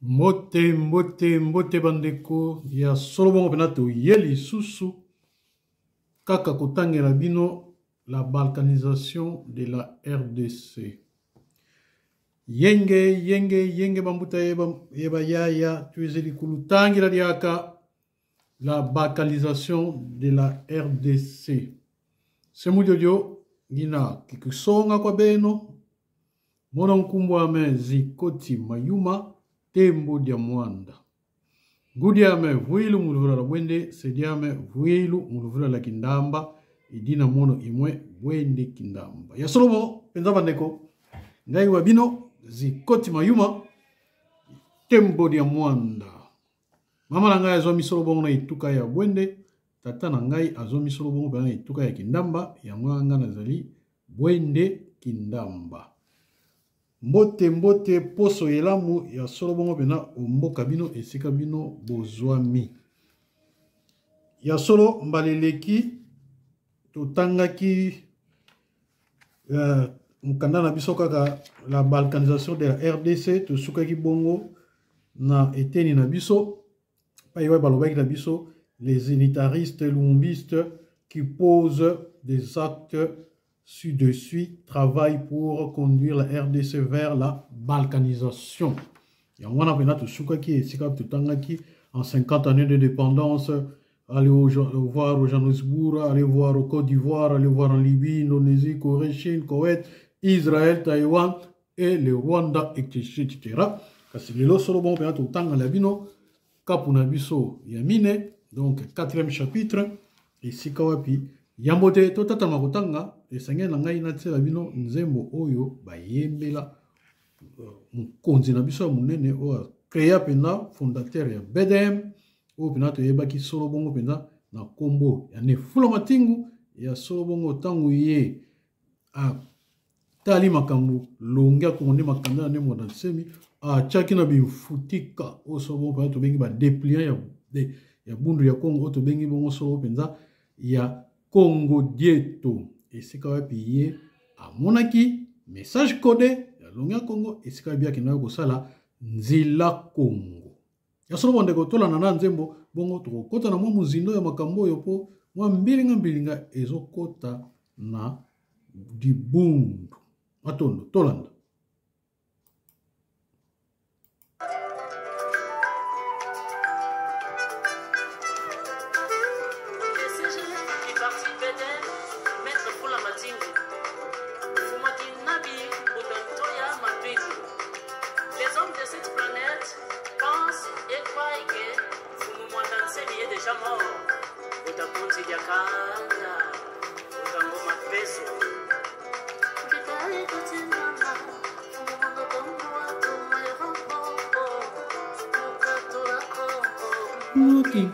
Mbote bandeko ya solo bongo pena to yeli susu kaka kotangela bino la balkanisation de la RDC. Yenge bambuta yeba yaya tuezeli kulutangela diaka la balkanisation de la RDC. Semudio gina kikusonga kwa beno mona nkumbu ame zikoti mayuma tembo dia mwanda. Ngudi ame vuilu muluvula la bwende, sedi ame vuilu muluvula la kindamba, idina mono imwe bwende kindamba. Ya solomo, penza bandeko, ngai wabino, zikoti mayuma, tembo dia mwanda. Mama na ngai azomi solobongo na ituka ya bwende, tata na ngai azomi solobongo pena ituka ya kindamba, ya mwanga na zali bwende kindamba. Mbote poso elamu ya solo bongo pena omboka bino esika bino bozwami. Ya solo mbaleleki totangaki mukanda na biso kaka la balkanisation de la RDC tosukaki bongo na eteni na biso paiwa balobaki na biso les unitaristes lumbistes qui posent des actes ci-dessus travaille pour conduire la RDC vers la balkanisation. Et on a vu tout ce qui est en 50 années de dépendance, aller voir au Johannesburg, aller voir au Côte d'Ivoire, aller voir en Libye, Indonésie, Corée, Chine, Koweït, Israël, Taïwan et le Rwanda, etc. Parce que le solo bon tout temps à la bino, Kapunabiso Yamine, donc 4e chapitre, et Sikawapi. Yambote totata makotanga esenge na ngai na tsela bino nzembo oyo bayembela mukonzi na biso munene o créa pena fondateur ya BDM o pena to yebaki solo bongo pena na kombo ya ne fulo matingu ya solo bongo tangu ye a tali makambu longia konde makanda ne mo semi a chaki na bifutika o solo bongo pena to bengi ba dépliant ya bundu ya Kongo to bengi bongo solo penza ya Congo Dieto et c'est quand même payé à Monaki message codé ya longa Congo et c'est quand bien qu'il n'a pas ça nzila Congo ya solo bonde ko tola na nzembo bongo to kota na mo muzindo ya makambo yo po mwa mbilinga ezokota na dibundu atondo tolanda. Music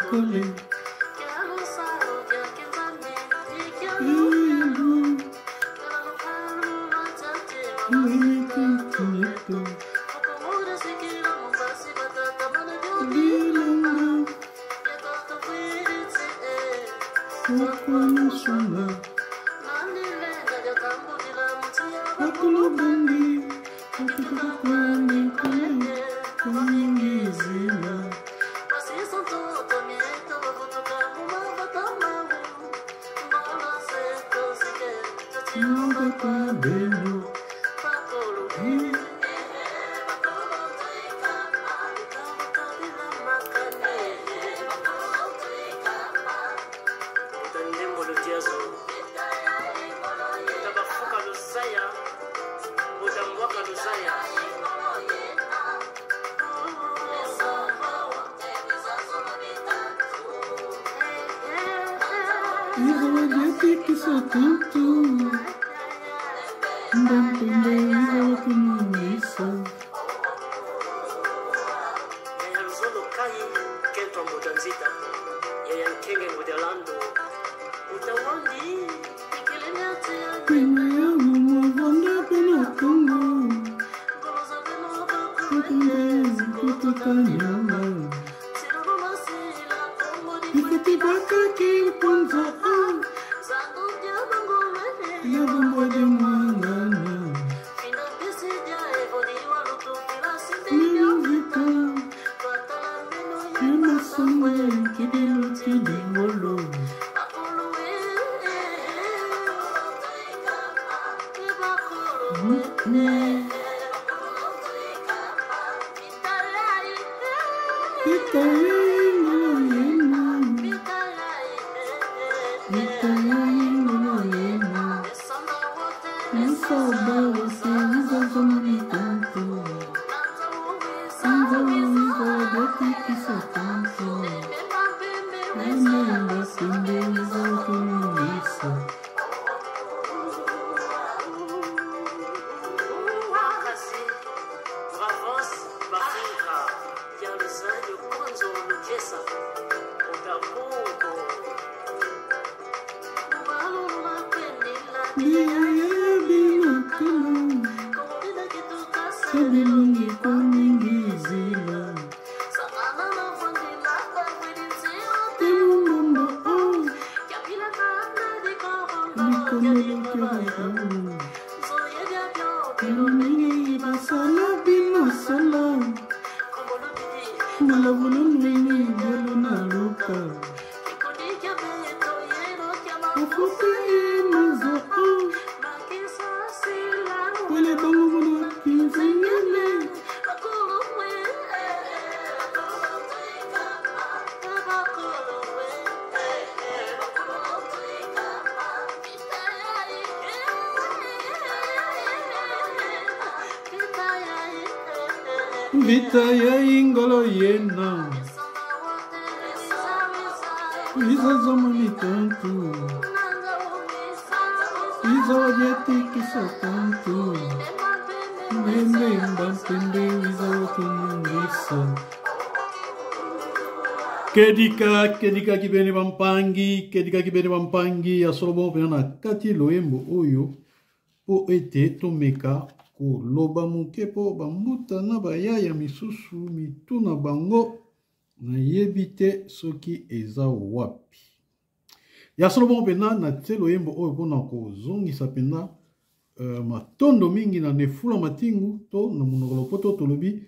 Vita ya ingolo yena Iza zamani tantu Iza wajeti kisa tantu Mende mbantende Iza wakinungisa Kedika kibeni bampangi ya solobo pena na kati loembo oyo po ete tomeka ko loba muke po bambuta na bayaya misusu mituna bango na yebite soki eza wapi ya solobo pena na telo yembo oyo pona ko zongisa pena matondo mingi na nefula matingu to na monokolo poto tolobi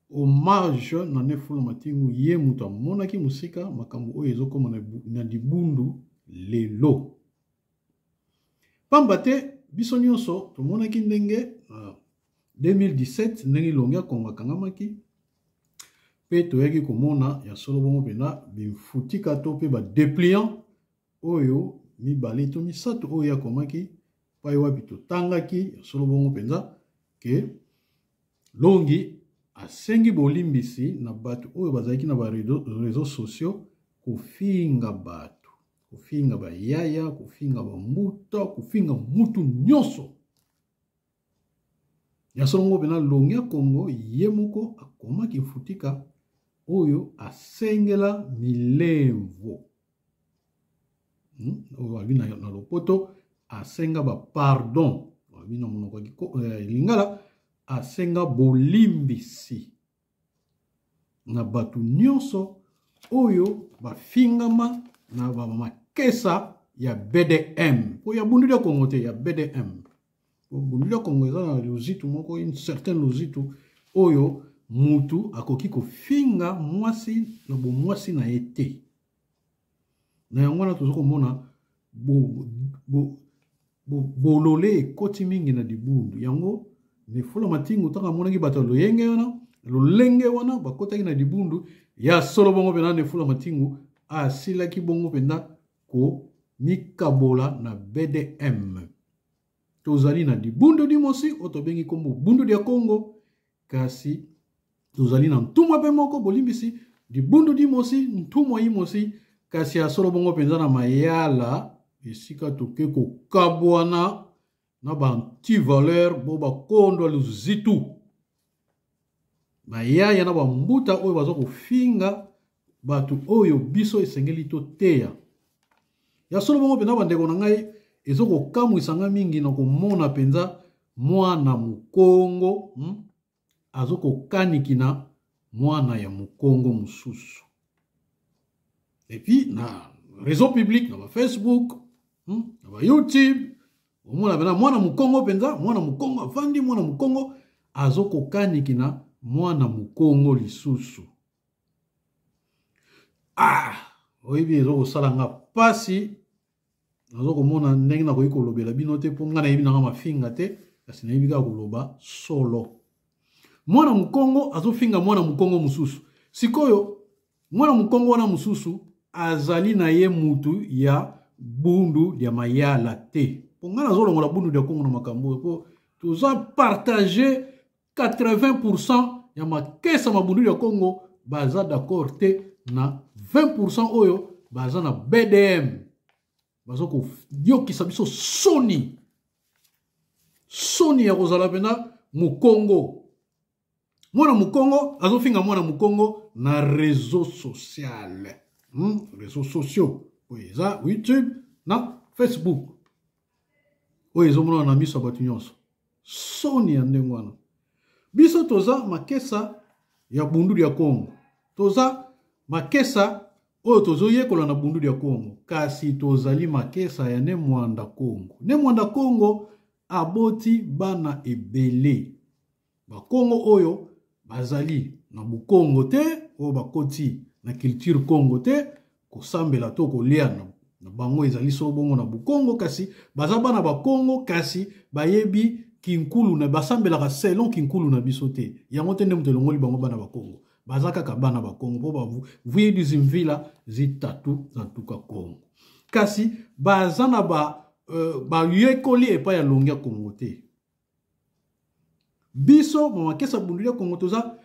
hommage na nefula matingu ye muta monaki musika makambo oyo ezokoma na dibundu lelo pamba te biso nyonso tomonaki ndenge 2017 ndenge ilongi ya Kongo akangamaki pe toyaki komona ya solo bongo pena bimfutika to pe ba dépliant oyo mibale to misato oyo yakomaki pai wapi totangaki ya solo bongo penza ke longi asengi bolimbisi na bato oyo bazalaki na ba réseaux sociaux kofinga bato kofinga bayaya kofinga bambuta kofinga mutu nyonso ya solongo pena longi ya Kongo ye moko akomaki mfutika oyo asengela milemvo oyo abi na lopoto asenga ba pardon abi na monoko lingala asenga bolimbisi na batu nyonso oyo bafingama na bamakesa ya BDM po ya bundu ya Kongo te ya BDM bundu ya Kongo eza na lozitu moko une certaine lozitu oyo mutu akoki kofinga mwasi na bomwasi na ete na yango na tozoko mona bolole ekoti mingi na dibundu yango nefula matingu taka monaki bato lolenge wana bakotaki na dibundu ya solo bongo pena nefula matingu asilaki bongo pena ko mikabola na BDM tozali na dibundu dimosi otobengi kombo bundu dia Kongo kasi tozali na ntumwa pe moko bolimbisi dibundu dimosi ntumwa imosi kasi ya solo bongo penza na mayala esika toke kokabwana na ba anti-valeur bo bakondo luzitu mayaya na bambuta oyo bazo kofinga batu oyo biso esengeli to teya ya solo bongo penza bandeko na ngai ezoko kamwisanga mingi na komona penza mwana mukongo azoko kanikina mwana ya mukongo mususu et puis na réseau public na Facebook na YouTube omona bena mwana mukongo penza mwana mukongo avandi mwana mukongo azoko kanikina mwana mukongo lisusu oyebi ezoko salanga pasi nazoko mona ndenge na koyi kolobela bino te po ngana yebi nanga mafinga te kasi nayebika koloba solo. Mwana mukongo azofinga mwana mukongo mususu. Sikoyo mwana mukongo wana mususu azali na ye mutu ya bundu ya mayala te. Pongana zolongola bundu ya Kongo na makambo po toza partager 80% ya makesa mabundu ya Kongo baza d'accord te na 20% oyo baza na BDM. Bazo ko yokisa biso soni. Soni ya kozala pena mukongo. Mwana mukongo azofinga mwana mukongo na réseaux sociaux. Réseaux sociaux. Oeza YouTube na Facebook. Oeza mwana na miso batu nyonso. Soni ya ndengwana. Biso toza makesa ya bundu ya Kongo. Toza makesa oyo tozo yekola na bundu ya Kongo. Kasi tozali makesa ya ne mwanda Kongo. Ne mwanda Kongo aboti bana ebele. Ba Kongo oyo bazali na bukongo te, oyo bakoti na culture Kongo te, kosambela to kolia na bango ezali so bongo na bukongo, kasi baza bana ba Kongo kasi bayebi kinkulu na basambela selon kinkulu na biso te. Yango te nde mutu elongoli bango bana ba Kongo. Baza kaka bana ba Kongo po ba vuye dizimvila zitatu za tuka Kongo. Kasi baza na ba yekoli epa ya longia Kongo te. Biso makesa bundu ya Kongo toza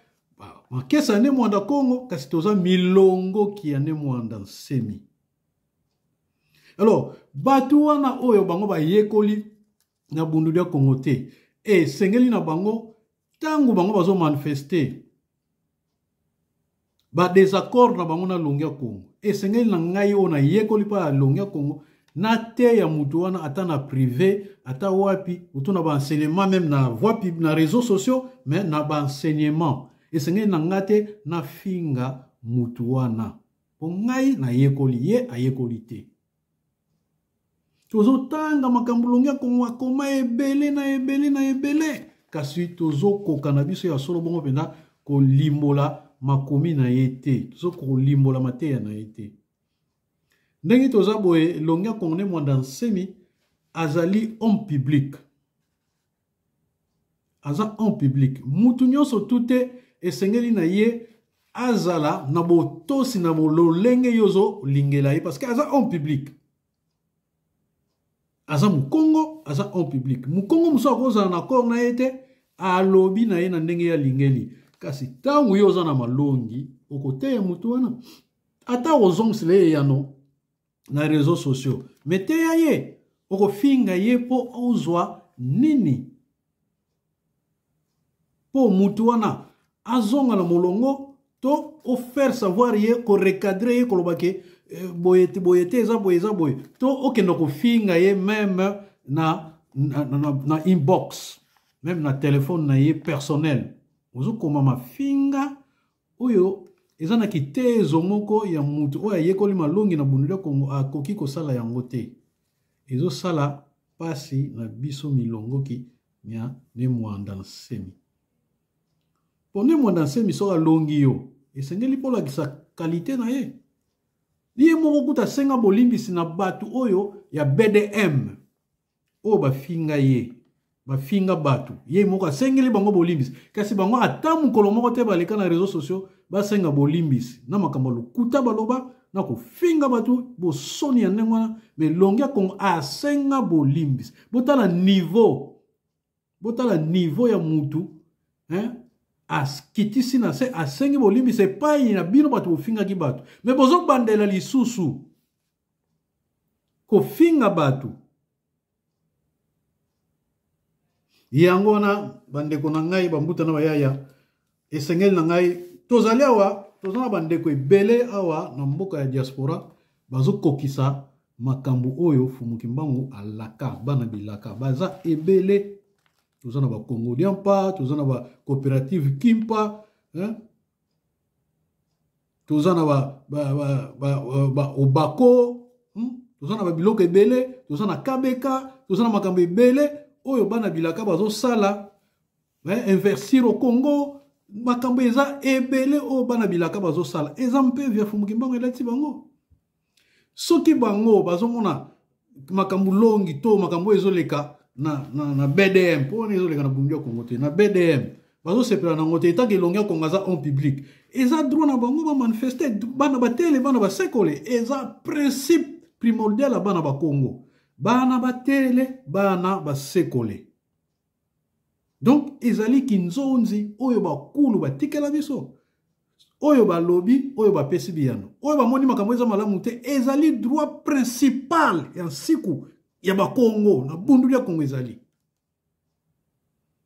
makesa ne mwanda Kongo kasi toza milongo ki ya ne mwanda nsemi. Alors batu wana oyo bango ba yekoli na bundu ya Kongo te e sengeli na bango tangu bango bazo manifester ba désaccord na bango na longia Kongo e sengeli na ngai o na yekoli pa longia Kongo na te ya mutu wana ata na privé ata wapi utuna ba enseignement même na wapi na réseaux sociaux mais na ba enseignement esengeli na ngate na finga mutu wana po ngai na yekoli ye ayekoli te. Tozo tanga makambo longia Kongo akoma ebele na ebele na ebele kasi tozo koka na biso ya solo bongo pena ko limbola makomi na yete tozo ko limbola mateya na yete. Ndenge toza boye longia Kongo ne mwanda nsemi azali homme public. Aza homme public. Mutu nyonso tute esengeli na ye azala na botosi na bololenge yozo lingela ye parce que aza homme public. Aza mukongo, aza homme public. Mukongo muso akozala na kor na yete alobi na ye na ndenge ya lingeli. Kasi tangu yoza na malongi okote ya mutu wana ata ozongisile ye yano na réseaux sociaux. Mete ya ye, oko finga ye po ozwa nini. Po mutu wana azonga na molongo to faire savoir ye ko recadrer ye kolobake boyete eza boye. To okenda ko finga ye même na inbox, même na téléphone na ye personnel. Ozo koma mafinga oyo ezana kitezo moko ya mutu oya yekoli malongi na bundu ya Kongo akoki kosala yango te. Ezo sala pasi na biso milongo ki nya ne mwanda nsemi. Po ne mwanda nsemi soka longi yo esengeli pola kisa kalite na ye. Liye moko kuta senga bolimbisi na batu oyo ya BDM oyo bafinga ye. Bafinga batu ye moko asengeli bango bolimbisi kasi bango ata mukolo moko te baleka na réseaux sociaux basenga bolimbisi na makambo lokuta baloba na kofinga batu bosoni ya ndenge wana me longia Kongo asenga bolimbisi botala niveau ya mutu askitisi na se asengi bolimbisi epai na bino batu bofingaki batu me bozo bandela lisusu kofinga batu. Yango wana bandeko na ngai bambuta na bayaya esengeli na ngai tozali awa tozana bandeko ebele awa na mboka ya diaspora bazo kokisa makambo oyo fumuki mbangu alaka bana bilaka baza ebele tozana ba Congolien pa tozana ba coopérative Kimpa tozana ba Obako tozana ba biloko ebele tozana Kabeka tozana makambo ebele oyo bana bilaka bazo sala investir au Congo makambo eza ebele oyo bana bilaka bazo sala eza mpe via fumuki mbango elati bango soki bango bazo mona makambo longi to makambo ezoleka na BDM pour les autres na bungia Congo te na BDM bazo sepela na ngote tant que longia Congo en public eza droit na bango ba manifester bana ba tele bana ba sekole eza principe primordial à bana ba Congo bana ba tele bana ba sekole donc ezali kinzonzi oyo ba kulu ba tikela biso oyo ba lobby oyo ba pesi biyano oyo ba moni makambo eza malamu te ezali droit principal ya siku ya ba Congo na bundu ya Congo ezali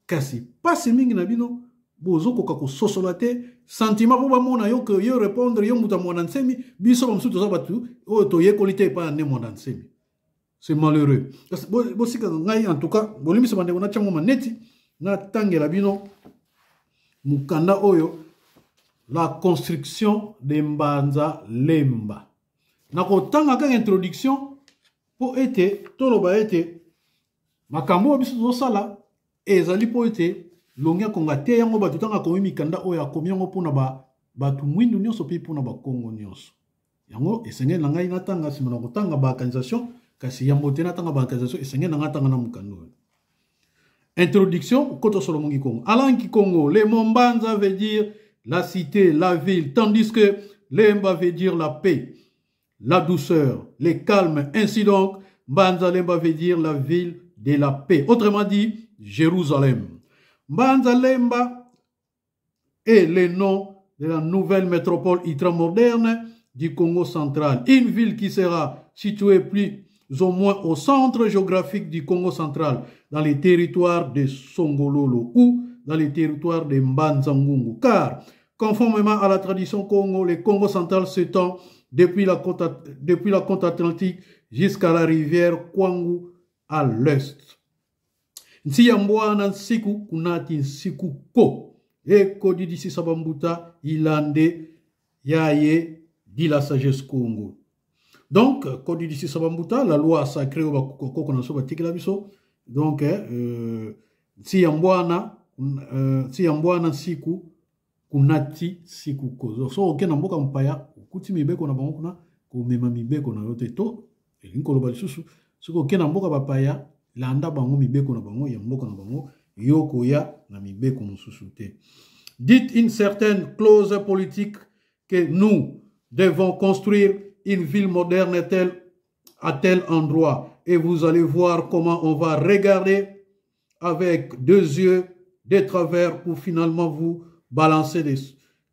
kasi pasi mingi na bino bozo koka ko sosola te sentiment po ba mona yo que yo répondre yo muta mona nsemi biso ba msuto za batu oyo to yekolite pa ne mona nsemi c'est malheureux kasi bo sika ngai en tout cas bolimi se bande na chango maneti na tangela bino mukanda oyo la construction de Mbanza Lemba na ko tanga ka introduction po ete toloba ete makambo biso zo sala ezali po ete longia konga te yango batu tanga komi mikanda oyo akomi yango pona batu mwindu nyonso pe pona ba Kongo nyonso yango esenge na ngai natanga sima na kotanga ba organisation kasi yango te natanga ba organisation esenge na ngatanga na mukando. Introduction koto solo mongi Kongo alanki Kongo le Mbanza veut dire la cité, la ville, tandis que Lemba veut dire la paix, la douceur, le calme. Ainsi donc, Mbanza Lemba veut dire la ville de la paix. Autrement dit, Jérusalem. Mbanza Lemba est le nom de la nouvelle métropole ultramoderne du Congo central. Une ville qui sera située plus ou moins au centre géographique du Congo central, dans les territoires de Songololo ou dans les territoires de Mbanza Ngungu. Car, conformément à la tradition Congo, le Congo central s'étend depuis la côte atlantique jusqu'à la rivière Kwangu à l'est. Nsiyambwana Nsiku Kunati Nsiku Ko. Et Kodi d'ici Sabambuta, Ilande, Yaye, dit la sagesse Congo. Donc, Kodi d'ici Sabambuta, la loi sacrée au Bakoko Konaso Batikilabiso. Donc, Nsiyambwana Nsiku Kunati Siku Ko. So, ok, na mboka mpaya, kuti mibeko na bango kuna, kumema mibeko na yote to, elinko loba lisusu, so ok na mboka bapaya, landa bango mibeko na bango, ya mboka na bango, yoko ya na mibeko mususu te. Dites une certaine clause politique que nous devons construire une ville moderne à tel endroit, et vous allez voir comment on va regarder avec deux yeux de travers pour finalement vous balancer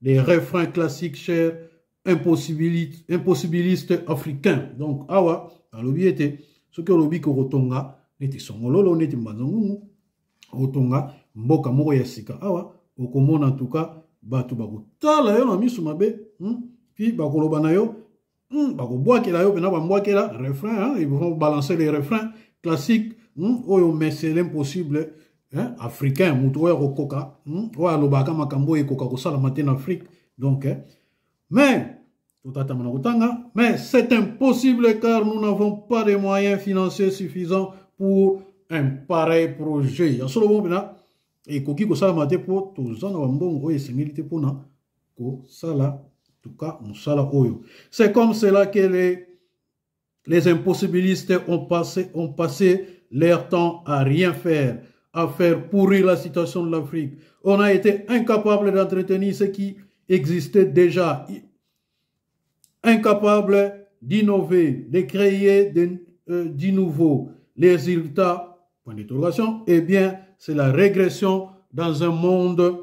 des refrains classiques chers, impossibilistes africains. Donc, awa, alobi ete, ce que alobi ko rotonga, neti songololo, neti mbanzangungu, rotonga, mboka moko ya sika. Awa, okomona en tout cas, batu bako tala yo na misu mabe, puis bako loba na yo, bako boakela yo, pena bamboakela, refrain, ils vont balancer les refrains classiques, oyo mais c'est l'impossible, africain, mutu oyo kokoka, oyo alobaka makambo ekoka kosala matin en Afrique, donc, mais c'est impossible car nous n'avons pas de moyens financiers suffisants pour un pareil projet. Ya solo bon bena et koki ko sala mate po to zana bambongo oyo sengilité pona ko sala tout cas musala oyo. C'est comme cela que les impossibilistes ont passé leur temps à rien faire, à faire pourrir la situation de l'Afrique. On a été incapable d'entretenir ce qui existait déjà, incapable d'innover, de créer du nouveau. Les résultats, point d'interrogation, eh bien, c'est la régression dans un monde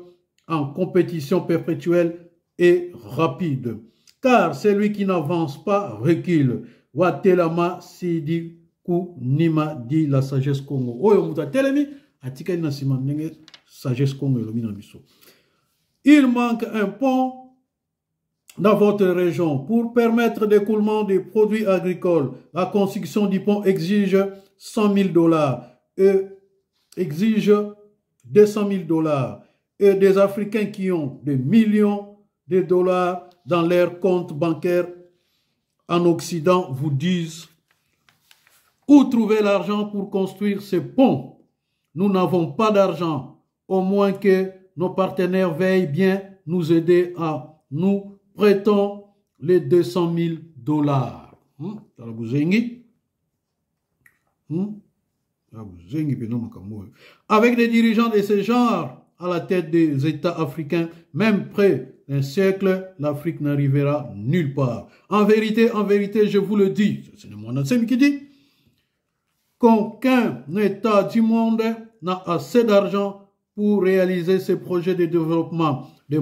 en compétition perpétuelle et rapide. Car celui qui n'avance pas recule. Watelama Sidi Nima dit la sagesse Congo. Oyo muta telemi atika ina simandenge sagesse Congo elomina biso. Il manque un pont dans votre région pour permettre l'écoulement des produits agricoles. La construction du pont exige $100 000 et exige $200 000 et des Africains qui ont des millions de dollars dans leurs comptes bancaires en Occident vous disent où trouver l'argent pour construire ce pont. Nous n'avons pas d'argent, au moins que nos partenaires veillent bien nous aider à nous prêtons les $200 000. Avec des dirigeants de ce genre à la tête des États africains, même près d'un siècle, l'Afrique n'arrivera nulle part. En vérité, je vous le dis, c'est le Mwanasem qui dit, qu'aucun État du monde n'a assez d'argent pour réaliser ses projets de développement, de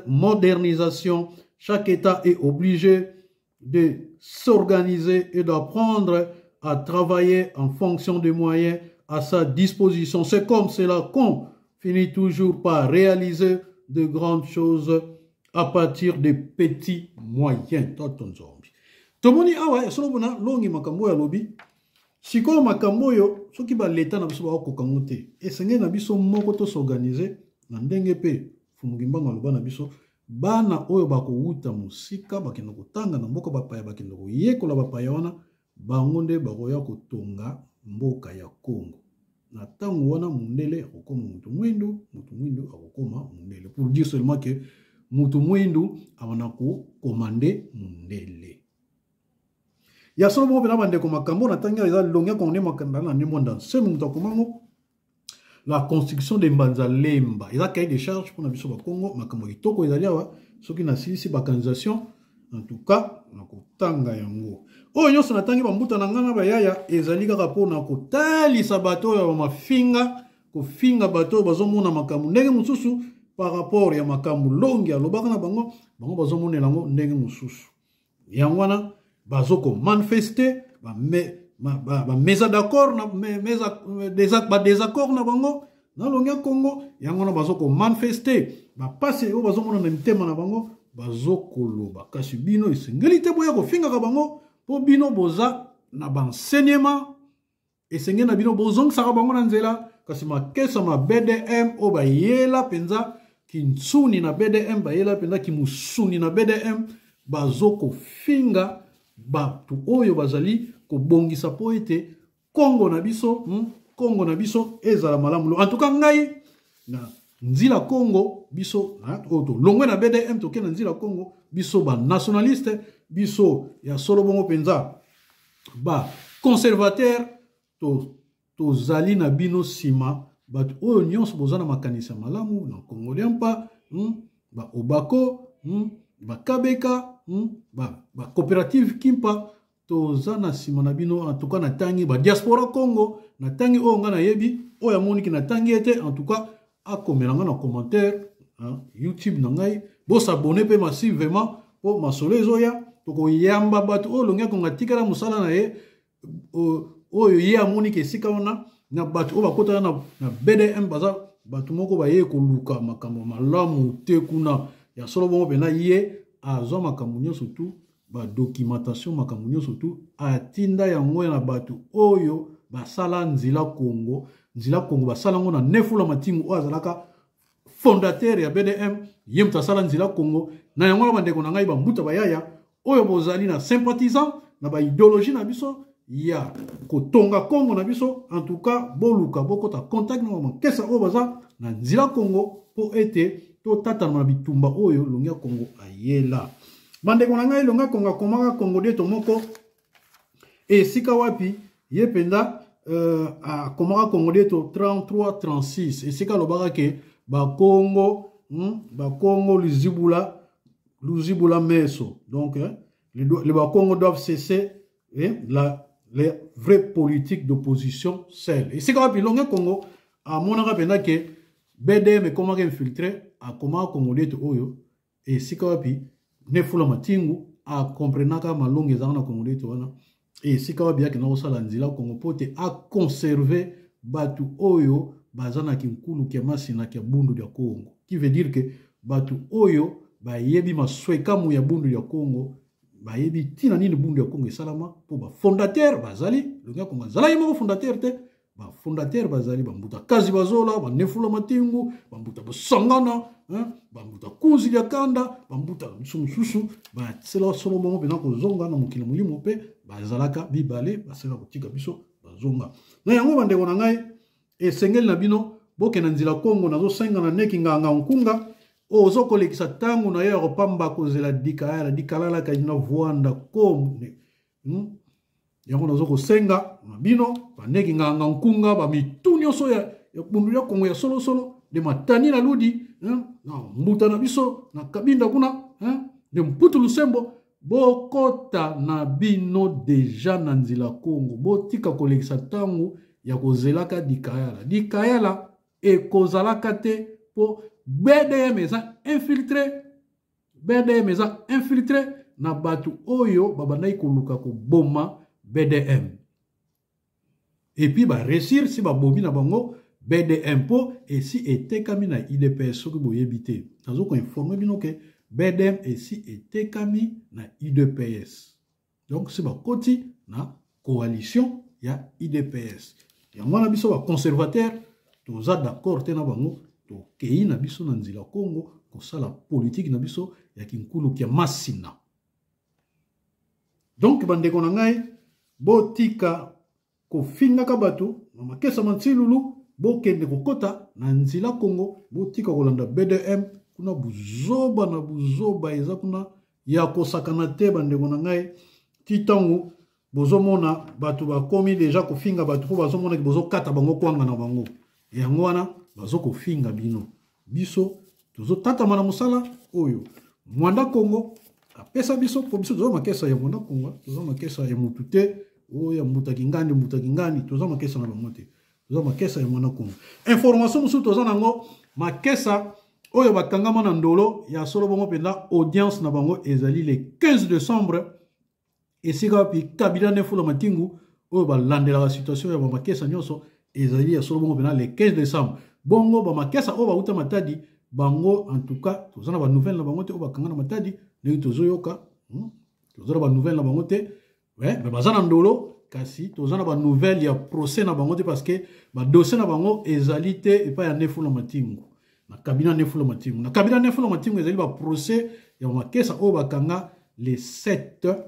modernisation. Chaque État est obligé de s'organiser et d'apprendre à travailler en fonction des moyens à sa disposition. C'est comme cela qu'on finit toujours par réaliser de grandes choses à partir de petits moyens. Tomoni awa solobona longi makambo ya lobi. Siko makambo yo soki ba leta na biso ba kokango te. Esenge na biso moko to s'organiser na ndenge pe fumugimba loba na biso bana oyo bakouta musika bakendo kotanga na mboka bapaya bakendo koyekola bapaya wana bango nde bakoya kotonga mboka ya Congo. Na tango wana mundele akokoma mutu mwindu akokoma mundele. Pour dire seulement que mutu mwindu awana ko komande mundele. Ya solo mo bena bande ko makambo na tanga eza longia ko ne makanda na nimonda. C'est mutu akomango la construction de Mbanzalemba. Il y a cahier des charges pour la Congo, makambo itoko ezali awa soki na silisi ba organisation en tout cas na kotanga yango. Oyo nyonso na tangi ba mbuta na nganga ba yaya ezali kaka pona kotalisa bato ya mafinga kofinga bato bazomona makambo ndenge mususu par rapport ya makambo longi alobaka na bango bazomona lango ndenge mususu. Yango wana bazoko manifester ba mesa d'accord na mesa désaccord na bango na longia Congo yango na bazoko manifester ba passe o bazomona na mitema na bango bazoko loba kasi bino esengeli te boya ko finga ka bango po bino boza na banseignement esengeli na bino bozong saka bango na nzela kasi makesa ma BDM o ba yela penza kinsuni na BDM ba yela penza kimusuni na BDM bazoko finga batu oyo bazali ko bongisa po ete Congo na biso ezala malamu. En tout cas ngai na nzila Congo biso oto longwe na BDM toke na nzila Congo biso ba nationaliste biso ya solo bongo penza ba conservateur to zali na bino sima bat oyo nyonso bozana makanisa malamu na Congolien pa ba Obako ba Kabeka ba coopérative Kimpa tozana sima na bino en tout cas na tangi ba diaspora Congo na tangi o nga na yebi o ya moniki na tangi ete en tout cas a komelanga na commentaire YouTube na ngai bo s'abonner pe massivement po masolezo ya toko yamba batu o longa ko ngatikala musala na ye o ye ya moniki esika wana na batu o bakota na BDM baza batu moko ba ye ko luka makambo malamu te kuna ya solo bongo pena ye azo makambo nyonso tu ba documentation makambo nyonso tu atinda yango na batu oyo basala nzila Congo basala ngo na nefula matingu o azalaka fondateur ya BDM yemta sala nzila Congo na yango na bandeko na ngai ba mbuta bayaya oyo bozali na sympathisant na ba idéologie na biso ya kotonga Congo na biso en tout cas boluka bokota contact na makesa o baza na nzila Congo po ete to tata na bitumba oyo longia Congo ayela bandeko na ngai longa Congo komaka Congo de tomoko e sika wapi ye penda a komaka Congo de to 33 36 e sika lobaka ke ba Congo luzibula meso donc les ba Congo doivent cesser les vraies politiques d'opposition celles et sika wapi longa Congo a monaka penda ke BDM komaka infiltré a komaka Congo de to oyo e sika wapi nefula matingu a comprenaka malongi ezanga na Congo de to wana et sika wapi yake na osala nzila Congo pote a conserver batu oyo bazana kinkulu kia masina kia bundu ya Congo qui veut dire que batu oyo ba yebi maswekamu ya bundu ya Congo ba yebi tina nini bundu ya Congo esalama po ba fondateur bazali longa Congo zala yema fondateur te ba fondateur bazali bambuta kazi bazola ba nefula matingu bambuta basangana bambuta kuzi ya kanda bambuta mususu ba tsela solo bongo bena ko zonga na mukili mulimo pe bazalaka bibale basela kotika biso bazonga na yango bandeko na ngai esengeli na bino boke na nzila Congo nazo senga na neki nganga nkunga ozo kolekisa tangu na yo kopamba kozela dikala ka ina voanda comme yango nazo senga mabino bandeki nganga nkunga ba mitunyo so ya bundu ya Kongo ya solo solo de matani na ludi na mbuta na biso na kabinda kuna de mputu lusembo bokota na bino deja na nzila Kongo botika kolekisa tangu ya kozelaka dikayala ekozalaka te po BDM eza infiltré na batu oyo babandai koluka koboma BDM et puis ba réussir si ba bomi na bango BDM po et si etekami na IDPS soki boyebi te nazo ko informer bino ke BDM et si etekami na IDPS donc si ba koti na coalition ya IDPS yango na biso ba conservateur toza d'accord te na bango to kei na biso na nzila Kongo kosala politique na biso ya kinkulu kia masina. Donc bandeko na ngai botika kofinga kabatu makesa mantilulu bokende kokota na nzila Kongo botika kolanda BDM kuna buzoba eza kuna ya kosakana te bandeko na ngai titangu bozomona batu bakomi deja kofinga batu po bazomona ki bozokata bango kwanga na bango yango wana bazokofinga bino biso tozotata na musala oyo mwanda Kongo apesa biso po biso toza makesa ya mwanda Kongo toza makesa ya mutute oya mutaki toza makesa na bango te toza makesa ya mwanda Kongo information musu toza nango makesa oyo bakangama na ndolo ya solo bongo penda audience na bango ezali le 15 décembre esika pi kabila nefula matingu oyo balandela la situation ya makesa nyonso ezali ya solo bongo penda le 15 décembre bongo makesa oyo bauta matadi bango en tout cas tozana ba nouvelle na bango te oyo bakanga na matadi ndenge tozoyoka tozana ba nouvelle na bango te mais bazana ndolo kasi tozana ba nouvelle ya procès na bango te parce que ba dossier na bango ezali te epa ya nefula matingu na kabina nefula matingu na kabina nefula matingu ezali ba procès ya makesa oyo bakanga le 7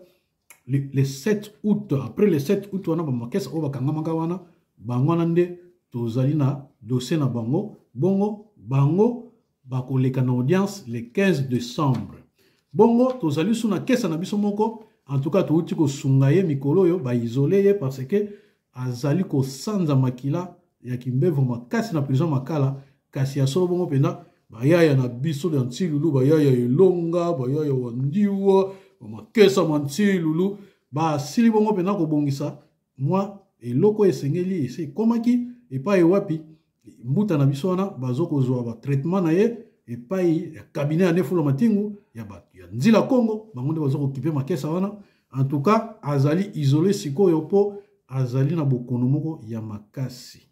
août après le 7 août wana ba makesa oyo bakanga manga wana bango wana nde tozali na dossier na bango bongo bango bakoleka na audience le 15 décembre bongo tozali suna kesa na biso moko en tout cas touti ko sungaye mikolo yo ba isolé ye parce que azali ko sanza makila ya kimbevo makasi na prison makala kasi ya solo bongo penda bayaya na biso ya ntilulu bayaya elonga bayaya wandiwa makesa mantilulu ba sili bongo penda ko bongisa moi eloko esengeli ese komaki epai wapi mbuta na biso wana bazokozwa ba traitement na ye epai ya cabinet ya nefula matingu ya nzila Kongo bango nde bazokokipe makesa wana en tout cas azali isolé sikoyo po azali na bokono moko ya makasi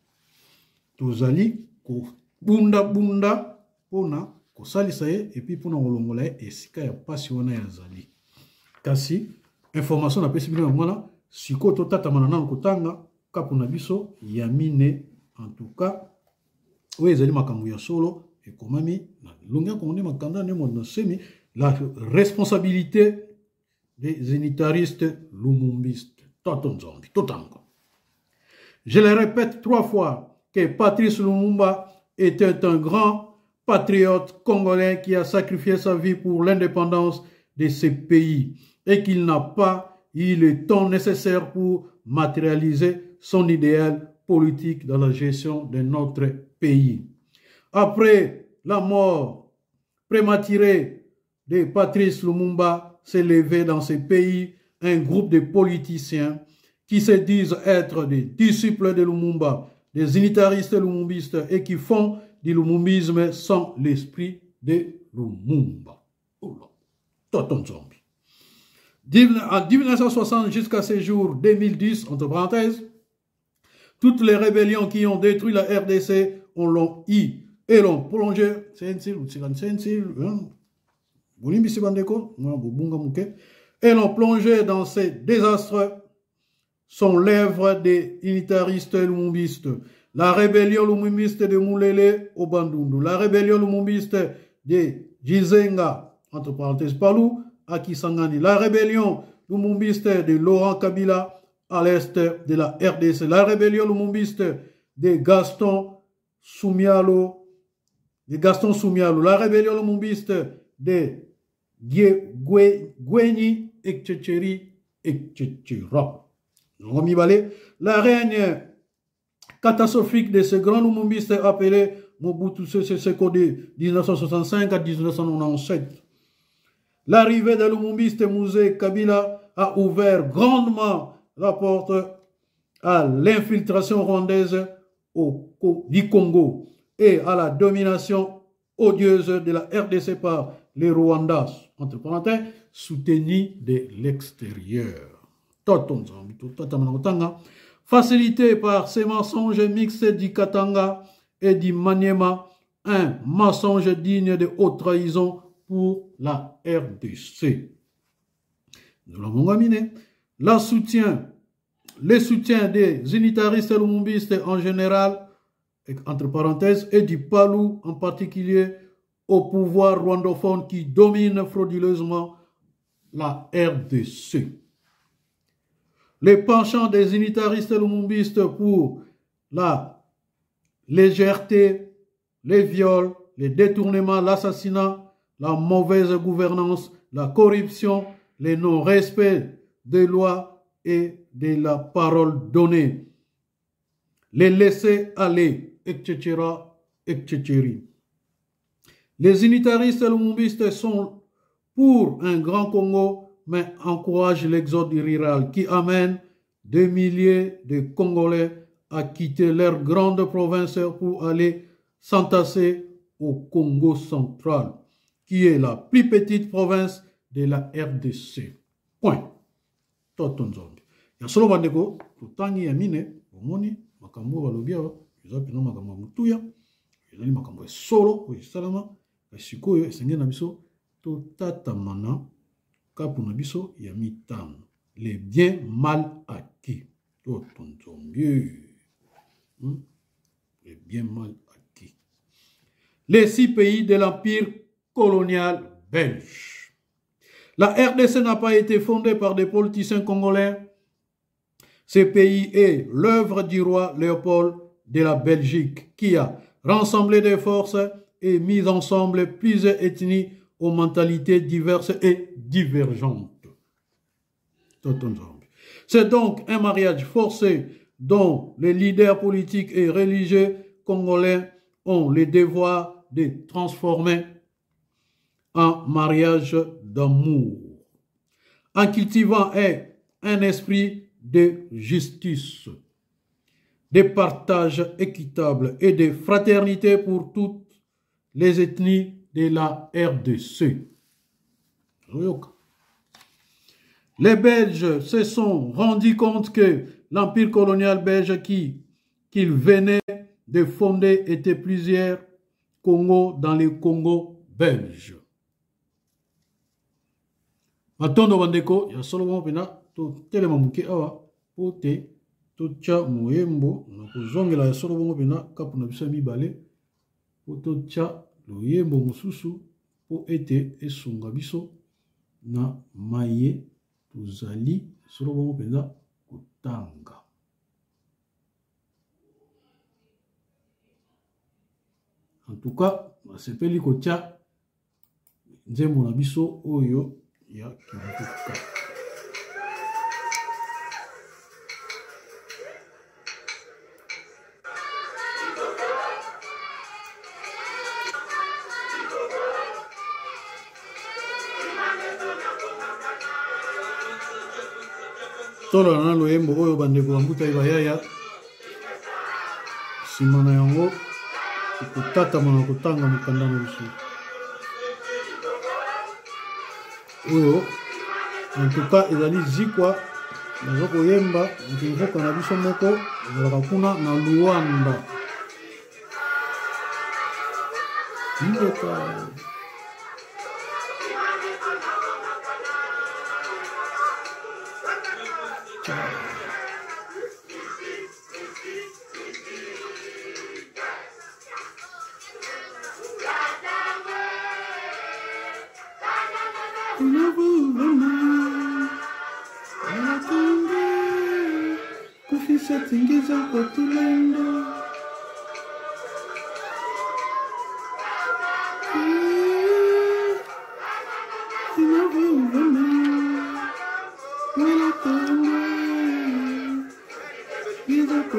tozali ko bunda pona kosalisa ye epi pona kolongola ye esika ya pasi wana ya zali kasi information na pesi bino mwana siko totatamana nano kotanga kapo na biso ya mine en tout cas oyo ezali makambo ya solo ekomami na longia konde makanda ne mo semi la responsabilité des unitaristes lumumbistes totonzombi totango. Je le répète 3 fois que Patrice Lumumba était un grand patriote congolais qui a sacrifié sa vie pour l'indépendance de ce pays et qu'il n'a pas eu le temps nécessaire pour matérialiser son idéal politique dans la gestion de notre pays. Après la mort prématurée de Patrice Lumumba, s'est levé dans ce pays un groupe de politiciens qui se disent être des disciples de Lumumba, des unitaristes lumumbistes et qui font du lumumbisme sans l'esprit de Lumumba. Oh là, Toton Zombie. En 1960 jusqu'à ce jour 2010, entre parenthèses, toutes les rébellions qui ont détruit la RDC, on l'ont eu et l'ont prolongé. Et l'ont plongé dans ces désastres sont l'œuvre des unitaristes lumumbistes. La rébellion lumumbiste de Moulele au Bandundu, la rébellion lumumbiste de Jizenga, entre parenthèses Palou, à Kisangani, la rébellion lumumbiste de Laurent Kabila à l'est de la RDC, la rébellion lumumbiste de Gaston Soumialo, la rébellion lumumbiste de Gweni, etc., etc. La règne catastrophique de ce grand lumumbiste appelé Mobutu Sese Seko de 1965 à 1997. L'arrivée de lumumbiste Musée Kabila a ouvert grandement la porte à l'infiltration rwandaise du Congo et à la domination odieuse de la RDC par les Rwandais, entre parenthèses, soutenus de l'extérieur. Facilité par ces mensonges mixtes du Katanga et du Maniema, un mensonge digne de haute trahison pour la RDC. Nous l'avons examiné. Les soutiens des unitaristes lumumbistes en général, entre parenthèses, et du Palou en particulier, au pouvoir rwandophone qui domine frauduleusement la RDC. Les penchants des unitaristes lumumbistes pour la légèreté, les viols, les détournements, l'assassinat, la mauvaise gouvernance, la corruption, le non-respect des lois et de la parole donnée, les laisser aller, etc., etc. Les unitaristes lumumbistes sont pour un grand Congo, mais encouragent l'exode rural qui amène des milliers de Congolais à quitter leur grande province pour aller s'entasser au Congo central, qui est la plus petite province de la RDC. Point. Totonzombi. Ya solo bandeko, tutangi ya mine, omoni, makambo balobia, yuzapino makambo mutuya, yuzali makambo solo, oyisalama, kasikoyo, esenge na biso, totatamana, kapu na biso, ya mitano. Les biens mal acquis. Totonzombi. Les biens mal acquis. Les 6 pays de l'empire colonial belge. La RDC n'a pas été fondée par des politiciens congolais. Ce pays est l'œuvre du roi Léopold de la Belgique qui a rassemblé des forces et mis ensemble plusieurs ethnies aux mentalités diverses et divergentes. C'est donc un mariage forcé dont les leaders politiques et religieux congolais ont le devoir de transformer en mariage d'amour, en cultivant un esprit de justice, de partage équitable et de fraternité pour toutes les ethnies de la RDC. Les Belges se sont rendus compte que l'empire colonial belge qu'ils venaient de fonder était plusieurs Congo dans le Congo belge. Matondo bandeko ya Solomon pena to telema muke awa pote to tcha moyembo na kozongela ya Solomon pena kapu na biso mibale po to tcha loyembo mususu po ete esunga biso na maye tozali Solomon pena kotanga. En tout cas, nasepeli kotcha nzembo na biso oyo ya kibuka. Tolo na loyembo oyo bandeko bambuta ibayaya nsima na yango kotatama na kotanga mokanda na biso oyo en tout cas ezali zikwa nazo koyemba nkinzoka na biso moko ezalaka kuna na Luanda ndeka Tingiza kwa tulendo En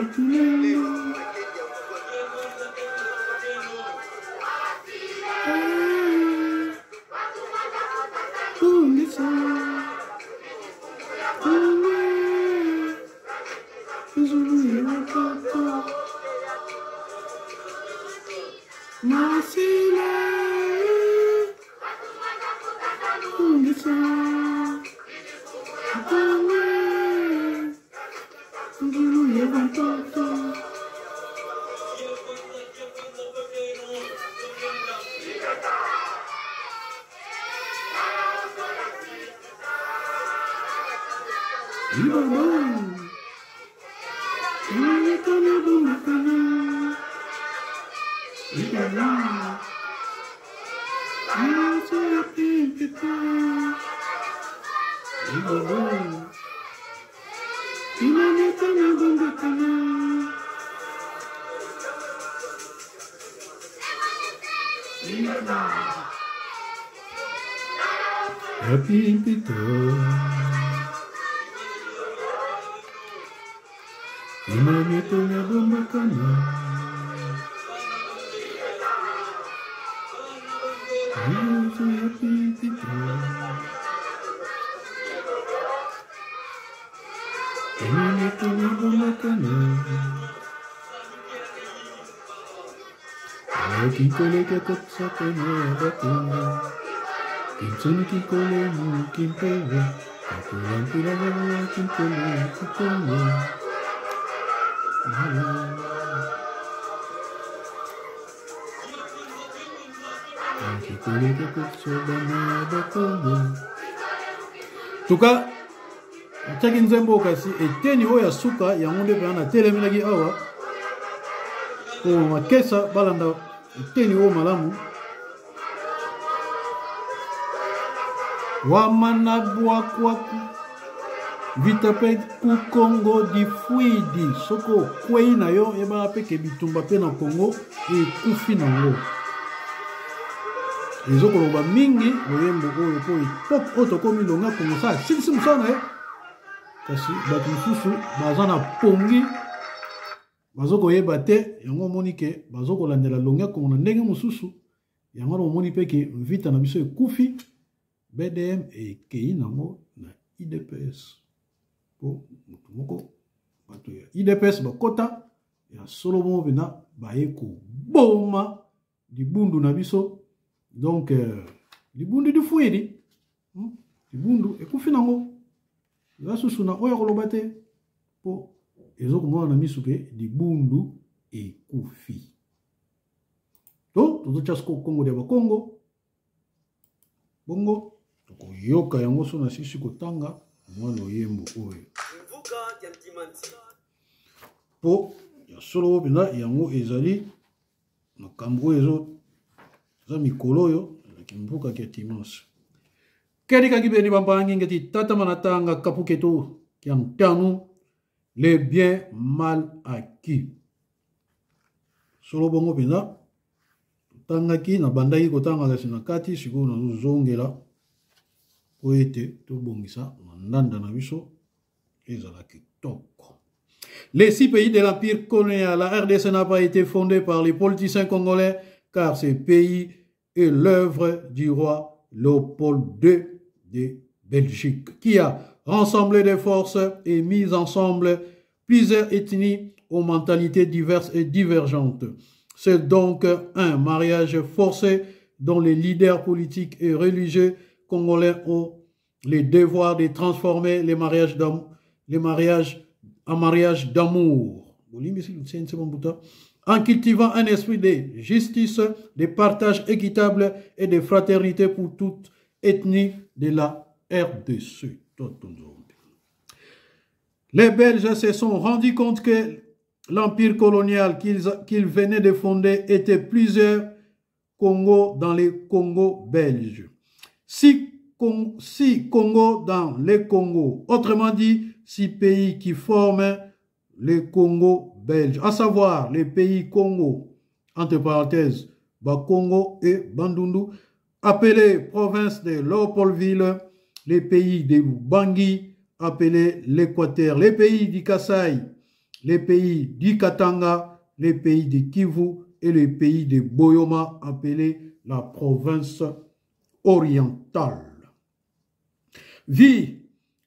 tout cas, Tchaki Nzembo kasi eteni oya suka yango nde pena teleminaki awa ko makesa balanda eteni o malamu wamana bwakwaku vitape ku Congo di fuidi soko kwei na yo eba peke bitumba pe na Congo e kufi nango ezokoloba mingi oyembo oyo ko pop otokomi longa Congo sa sisi musana kasi bato mosusu baza na pongi bazokoyeba te yango omoni ke bazokolandela longa Congo na ndenge mosusu yango wana omoni mpe ke mvita na biso ekufi BDM ekei nango na IDPS po motu moko bato ya IDPS bakota ya solo mo pena baye koboma libundu na biso donc libundu di fuidi libundu ekufi nango lasusu na oya koloba te po ezokomona na misu ke libundu ekufi to tozotya siko Congo dia bakongo bongo tokoyoka yango so na sisi kotanga mwana oyembo oyo po ya solo mpenza yango ezali makambo oyo eza mikolo oyo ezalaki mboka kia dimanche kelikaki beni bambangi ngeti tata manatanga kapuketo kia ntanu les biens mal acquis solo bongo mpenza totangaki na bandaki kotanga kasi na kati sikoyo nazozongela po ete tobongisa mandanda na biso ezala kitoko. Les 6 pays de l'Empire colonial, la RDC n'a pas été fondée par les politiciens congolais, car ce pays est l'œuvre du roi Léopold II de Belgique, qui a rassemblé des forces et mis ensemble plusieurs ethnies aux mentalités diverses et divergentes. C'est donc un mariage forcé dont les leaders politiques et religieux congolais ont le devoir de transformer les mariages en mariage d'amour, en cultivant un esprit de justice, de partage équitable et de fraternité pour toute ethnie de la RDC. Les Belges se sont rendus compte que l'empire colonial qu'ils venaient de fonder était plusieurs Congo dans les Congo belges. Six Congo dans les Congo, autrement dit, 6 pays qui forment le Congo belge, à savoir les pays Congo, entre parenthèses, Bakongo et Bandundu, appelés province de Léopoldville, les pays de Bangui, appelés l'Équateur, les pays du Kasaï, les pays du Katanga, les pays de Kivu et les pays de Boyoma, appelés la province orientale. Vit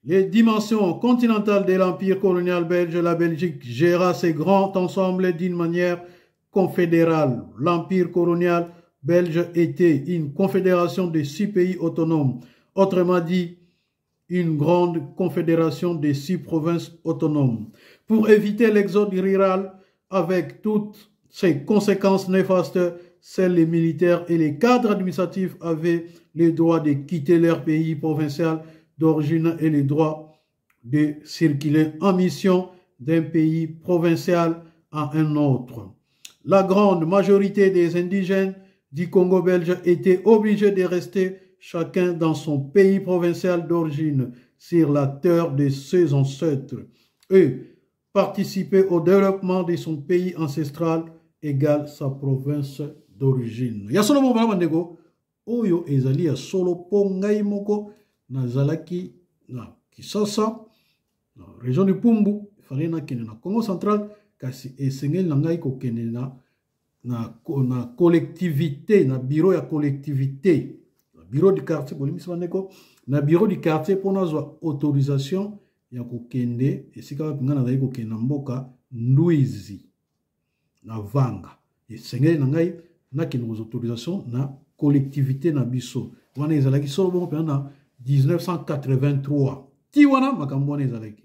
les dimensions continentales de l'empire colonial belge. La Belgique géra ces grands ensembles d'une manière confédérale. L'empire colonial belge était une confédération de 6 pays autonomes. Autrement dit, une grande confédération de 6 provinces autonomes. Pour éviter l'exode rural avec toutes ses conséquences néfastes, seuls les militaires et les cadres administratifs avaient le droit de quitter leur pays provincial d'origine et le droit de circuler en mission d'un pays provincial à un autre. La grande majorité des indigènes du Congo belge étaient obligés de rester chacun dans son pays provincial d'origine sur la terre de ses ancêtres et participer au développement de son pays ancestral égale sa province d'origine. Ya solo mo bana ndeko oyo ezali ya solo po ngai moko nazalaki na Kisasa na région du Pumbu fallait na kende na Congo central kasi esengeli na ngai ko kende na collectivité na bureau ya collectivité na bureau du quartier bolimisi bandeko na bureau du quartier pour nazwa autorisation ya ko kende esika pinga na ko kende na mboka Ndwizi na Vanga esengeli na ngai na kende aux autorisations na collectivité na biso wana ezalaki solo bongo pe na 1983 ti wana makambo wana ezalaki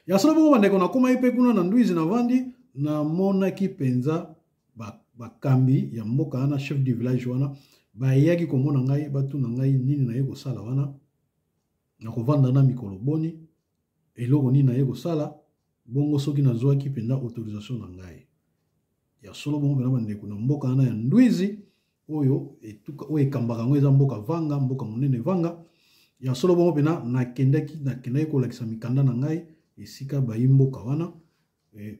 ya solo bongo bandeko na koma ipe kuna na Ndwizi na vandi na monaki penza bakambi ya mboka wana chef du village wana bayaki komona ngai batu na ngai nini na ye kosala wana na kovanda na mikolo boni eloko nini na ye kosala bongo soki nazwaki penda autorisation na ngai ya solo bongo pena bandeko na mboka wana ya Ndwizi oyo etuka oyo ekambaka ngo eza mboka Vanga mboka monene Vanga ya solo bongo pena nakendaki kolakisa mikanda na ngai esika bayi mboka wana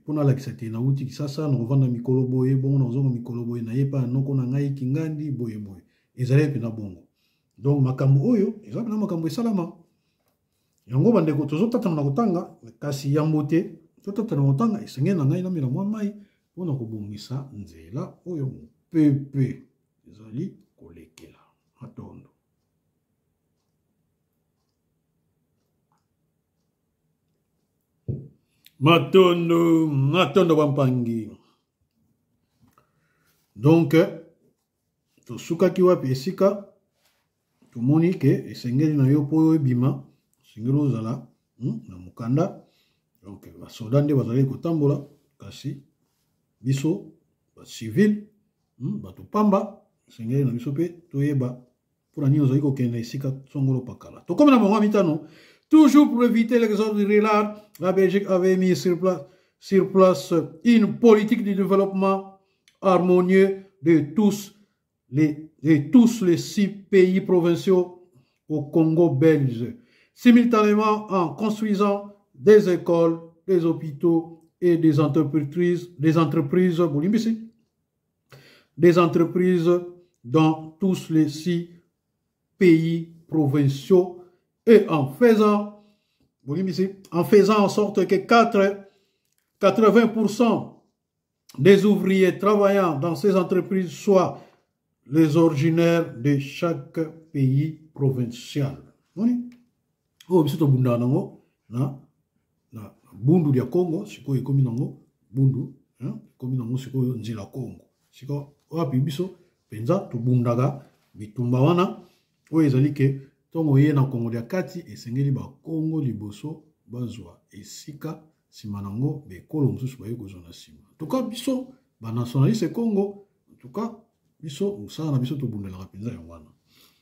pona lakisa te na uti Kisasa na kovanda mikolo boye bongo na zongo mikolo boye na yepa noko na ngai Kingandi boye boye ezali pena bongo donc makambo oyo eza pena makambo esalama yango bandeko tozotatana na kotanga kasi yambo te totatana na kotanga esengeli na ngai na mela mwa mai pona kobongisa nzela oyo pepe ezali kolekela atondo matondo bampangi donc tosukaki wapi esika tomoni ke esengeli na yo po ebima esengeli ozala na mukanda donc basoda nde bazali kotambola kasi biso bacivile bato pamba esengeli na biso pe toyeba mpona nini ozali kokende esika songolo pakala tokomi na bango mitano. Toujours pour éviter l'exode rural, la Belgique avait mis sur place une politique de développement harmonieux de tous les 6 pays provinciaux au Congo belge, simultanément en construisant des écoles, des hôpitaux et des entreprises dans tous les 6 pays provinciaux et en faisant en sorte que 80% des ouvriers travaillant dans ces entreprises soient les originaires de chaque pays provincial. Oh, biso bunda nango na bundu dia Congo siko ekomi nango bundu ekomi nango siko nzila Congo siko wapi biso penza to bundaga bitumba wana o ezali ke tongo ye na Congo dia kati esengeli ba Congo liboso bazwa esika sima nango be kolo mususu ba yeko zona sima toka biso ba nationaliste Congo toka biso usana na biso to bundela penza ya wana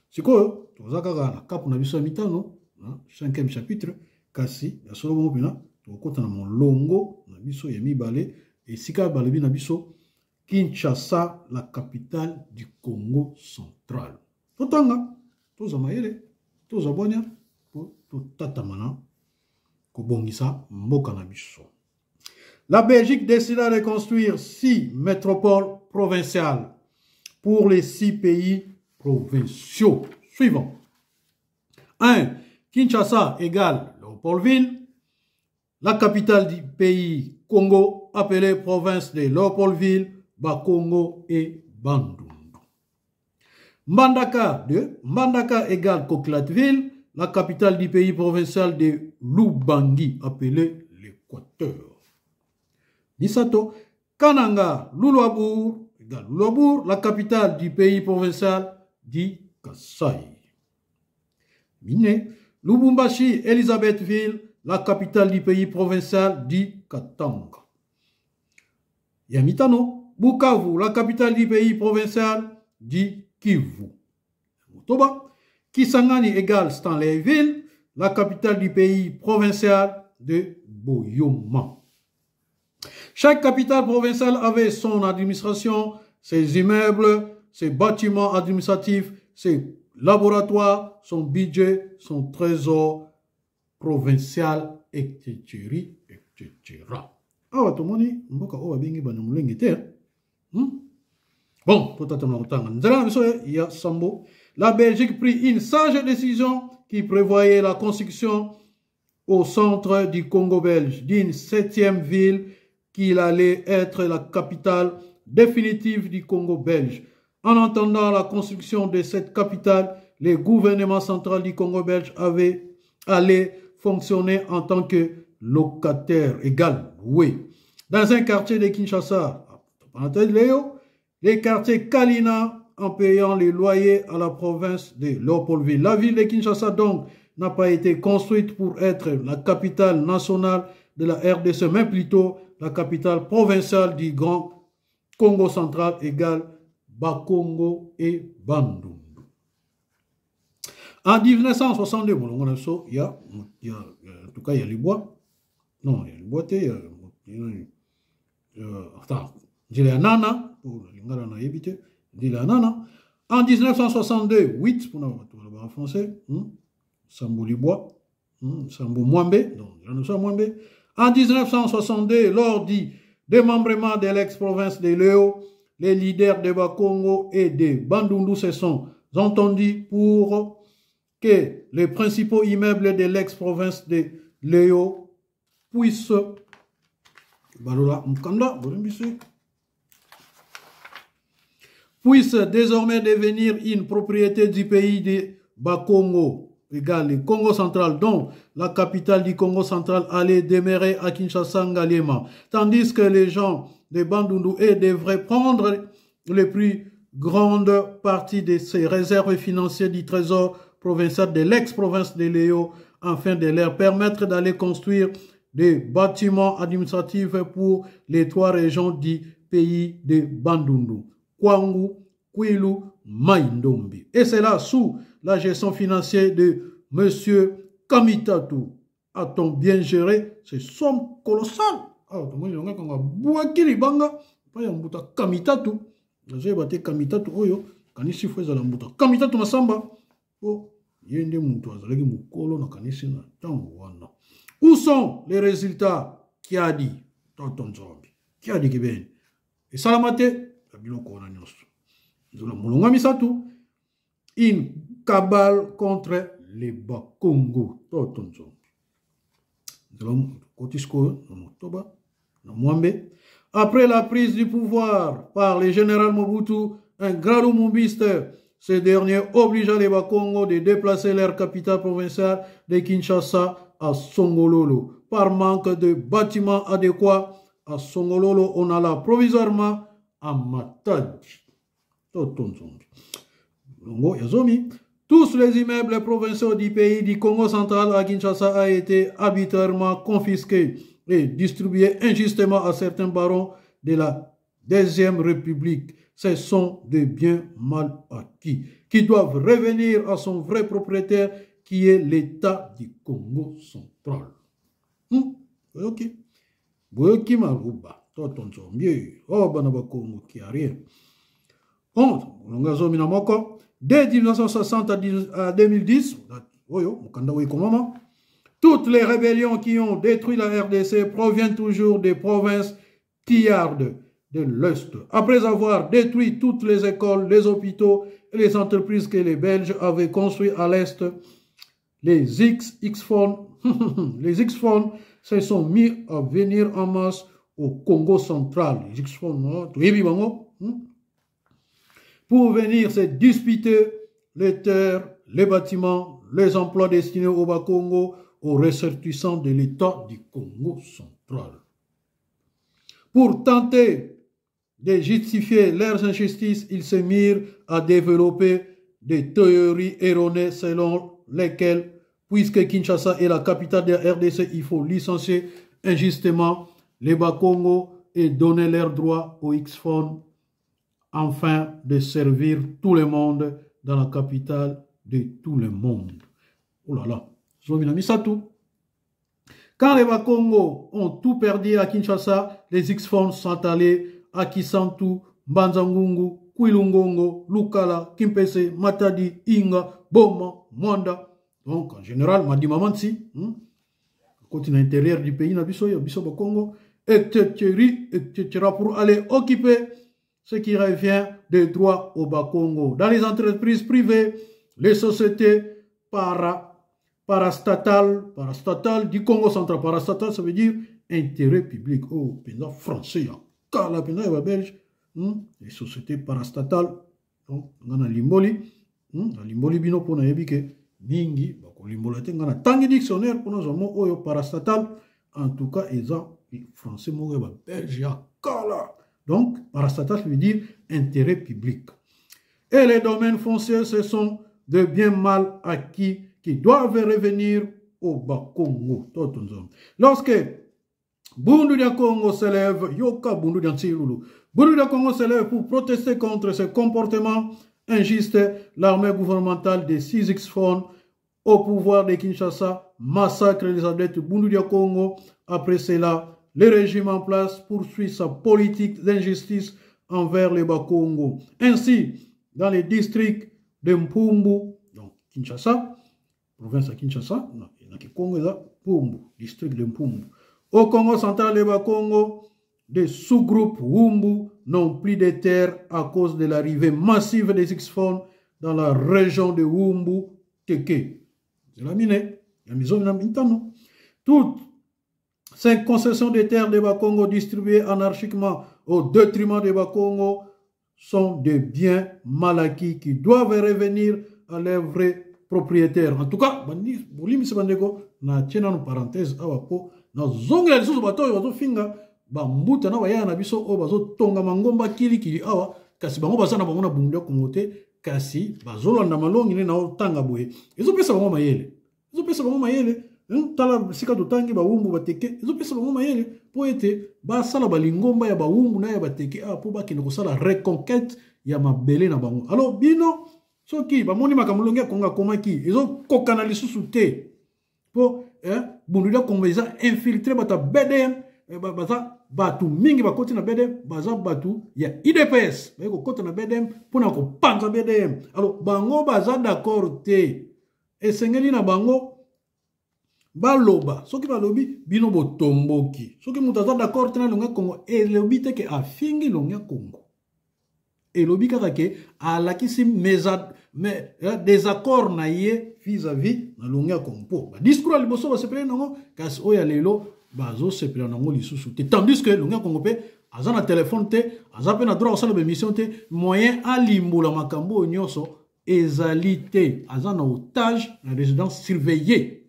siko tozaka na kapu na biso mitano 5e chapitre kasi ya solo bongo pena tokota na molongo na biso ya mibale esika balebi na biso Kinshasa, la capitale du Congo central. Totanga toza mayele toza bonya to tatamana ko bongisa mboka na biso. La Belgique décida de construire 6 métropoles provinciales pour les 6 pays provinciaux suivants. 1. Kinshasa égale Léopoldville. la capitale du pays Congo, appelée province de Léopoldville, Bakongo et Bandundu. Mbandaka 2, Mbandaka égale Coquelatville, la capitale du pays provincial de Lubangui, appelée l'Équateur. Misato, Kananga, Luluabour, égale Luluabour, la capitale du pays provincial du Kasaï. Mine, Lubumbashi, Elisabethville, la capitale du pays provincial du Katanga. Yamitano, Bukavu, la capitale du pays provincial du Kivu. Motoba, Kisangani égale Stanleyville, la capitale du pays provincial de Boyoma. Chaque capitale provinciale avait son administration, ses immeubles, ses bâtiments administratifs, ses laboratoires, son budget, son trésor provincial, etc. Ah, tout le monde, bon, tout à fait, la Belgique prit une sage décision qui prévoyait la construction au centre du Congo belge d'une 7e ville qui allait être la capitale définitive du Congo belge. En attendant la construction de cette capitale, le gouvernement central du Congo belge allait fonctionner en tant que locataire égal. Oui. Dans un quartier de Kinshasa, les quartiers Kalina, en payant les loyers à la province de Léopoldville. La ville de Kinshasa, donc, n'a pas été construite pour être la capitale nationale de la RDC, mais plutôt la capitale provinciale du Grand Congo central égale Bakongo et Bandundu. En 1962, en tout cas, il y a les bois. Non, il y a les bois, il y a Nana, pour les Nana. En 1962, 8, pour le en français, Sambo Libois, Sambo Mwambe, donc, en 1962, lors du démembrement de l'ex-province de Léo, les leaders de Bakongo et de Bandundu se sont entendus pour que les principaux immeubles de l'ex-province de Léo puissent désormais devenir une propriété du pays de Bakongo, égal le Congo central, dont la capitale du Congo central allait demeurer à Kinshasa Ngaliema, tandis que les gens de Bandundu devraient prendre les plus grandes parties de ces réserves financières du trésor provincial de l'ex-province de Léo, afin de leur permettre d'aller construire des bâtiments administratifs pour les 3 régions du pays de Bandundu. Kwangu, Kwilu, Maïndombi. Et c'est là, sous la gestion financière de M. Kamitatu, a-t-on bien géré ces sommes colossales? Alors, tout le monde a dit que Kamitatu, j'ai battu Kamitatu, oyo, kanisi fweza la mbuta. Kamitatu masamba, oh, yende moutou, azalegi moukolo na kanisi na tango wana. Où sont les résultats? Qui a dit? Tonton Zombi. Qui a dit que ben? Et Salamate, une cabale contre les Bakongo. Après la prise du pouvoir par le général Mobutu, un grand lumumbiste, ce dernier obligea les Bakongo de déplacer leur capitale provinciale de Kinshasa à Songololo. Par manque de bâtiments adéquats, à Songololo, on alla provisoirement à Matadi. Tous les immeubles provinciaux du pays du Congo central à Kinshasa a été arbitrairement confisqués et distribués injustement à certains barons de la Deuxième République. Ce sont des biens mal acquis qui doivent revenir à son vrai propriétaire qui est l'État du Congo central. Ok. Boyoki maruba. Toton zombie. Oh, banaba Congo qui a rien. Dès 1960 à 2010, toutes les rébellions qui ont détruit la RDC proviennent toujours des provinces pillardes de l'Est. Après avoir détruit toutes les écoles, les hôpitaux et les entreprises que les Belges avaient construites à l'Est, les X-Phone Les X-Fonds se sont mis à venir en masse au Congo central. Les X-Fonds, pour venir se disputer les terres, les bâtiments, les emplois destinés au Bas-Congo, aux ressortissants de l'État du Congo central. Pour tenter de justifier leurs injustices, ils se mirent à développer des théories erronées selon lesquelles, puisque Kinshasa est la capitale de la RDC, il faut licencier injustement les Bas-Congo et donner leurs droits aux X-Fonds afin de servir tout le monde dans la capitale de tout le monde. Oh là là, quand les Bas-Congo ont tout perdu à Kinshasa, les X-Fonds sont allés à Kisantu, Mbanzangungu, Kouilungongo, Lukala, Kimpese, Matadi, Inga, Boma, Mwanda. Donc, en général, Madimamansi, continent intérieur du pays, Nabiso Congo, etc. pour aller occuper ce qui revient des droits au Bas-Congo. Dans les entreprises privées, les sociétés parastatales du Congo central. Parastatal, ça veut dire intérêt public. Oh, pendant français, la belge, les sociétés parastatales. Donc, on a Limboli. Limboli bino pour na yebike mingi, Limbolate, on a tangi dictionnaire pour nous avons oyo parastatal. En tout cas, ils ont français, belge, kala. Donc, parastatal veut dire intérêt public. Et les domaines fonciers, ce sont de bien mal acquis qui doivent revenir au Bas-Congo. Lorsque Bundu dia Congo s'élève, Yoka Bundu dia Tsilulu, Bundu dia Congo s'élève pour protester contre ce comportement injuste, l'armée gouvernementale des 6 X-Fonds au pouvoir de Kinshasa massacre les adeptes Bundu dia Congo. Après cela, le régime en place poursuit sa politique d'injustice envers les Bas-Congo. Ainsi, dans les districts de Mpumbu, donc Kinshasa, province de Kinshasa, il y a Congo, Mpumbu, district de Mpumbu. Au Congo central et Bas-Congo, des sous-groupes Wumbu n'ont plus de terres à cause de l'arrivée massive des X-Fonds dans la région de Wumbu, Teke. C'est la mine, la maison de la Mintano. Toutes ces concessions de terres de Bas-Congo distribuées anarchiquement au détriment de Bas-Congo sont des biens mal acquis qui doivent revenir à leurs vrais propriétaires. En tout cas, na tena no parenthèse awapo na zongela lisusu bato bazo finga ba mbuta na baya na biso o bazo tonga mangomba kili awa kasi bango bazana bango na bundu Kongo te kasi bazolanda malongi ne na otanga boye ezo pesa bango mayele tala sika totangi ba wumbu bateke ezo pesa bango mayele po ete ba sala ba lingomba ya ba wumbu na ya bateke po bakende ko sala reconquête ya mabele na bango. Alors bino soki ba moni makamulongi ya Kongo komaki ezo kokana lisusu te po bundu Kongo eza infiltré bata BDM baza batu mingi bakoti na BDM baza batu ya IDPS ba ko kota na BDM pona ko panza BDM. Alors bango baza d'accord te esengeli na bango baloba soki balobi bino botomboki soki mutu aza d'accord te na longa Kongo elobi te ke afingi longa Kongo elobi kaka ke alakisi désaccord na ye vis-à-vis na longa Kongo ba discours liboso ba sepele nango kasi oya lelo bazo sepele nango lisusu te tandis que longa Kongo pe aza na téléphone te aza pe na droit osala émission te moyen alimbola makambo nyonso ezali te aza na otage na résidence surveillée.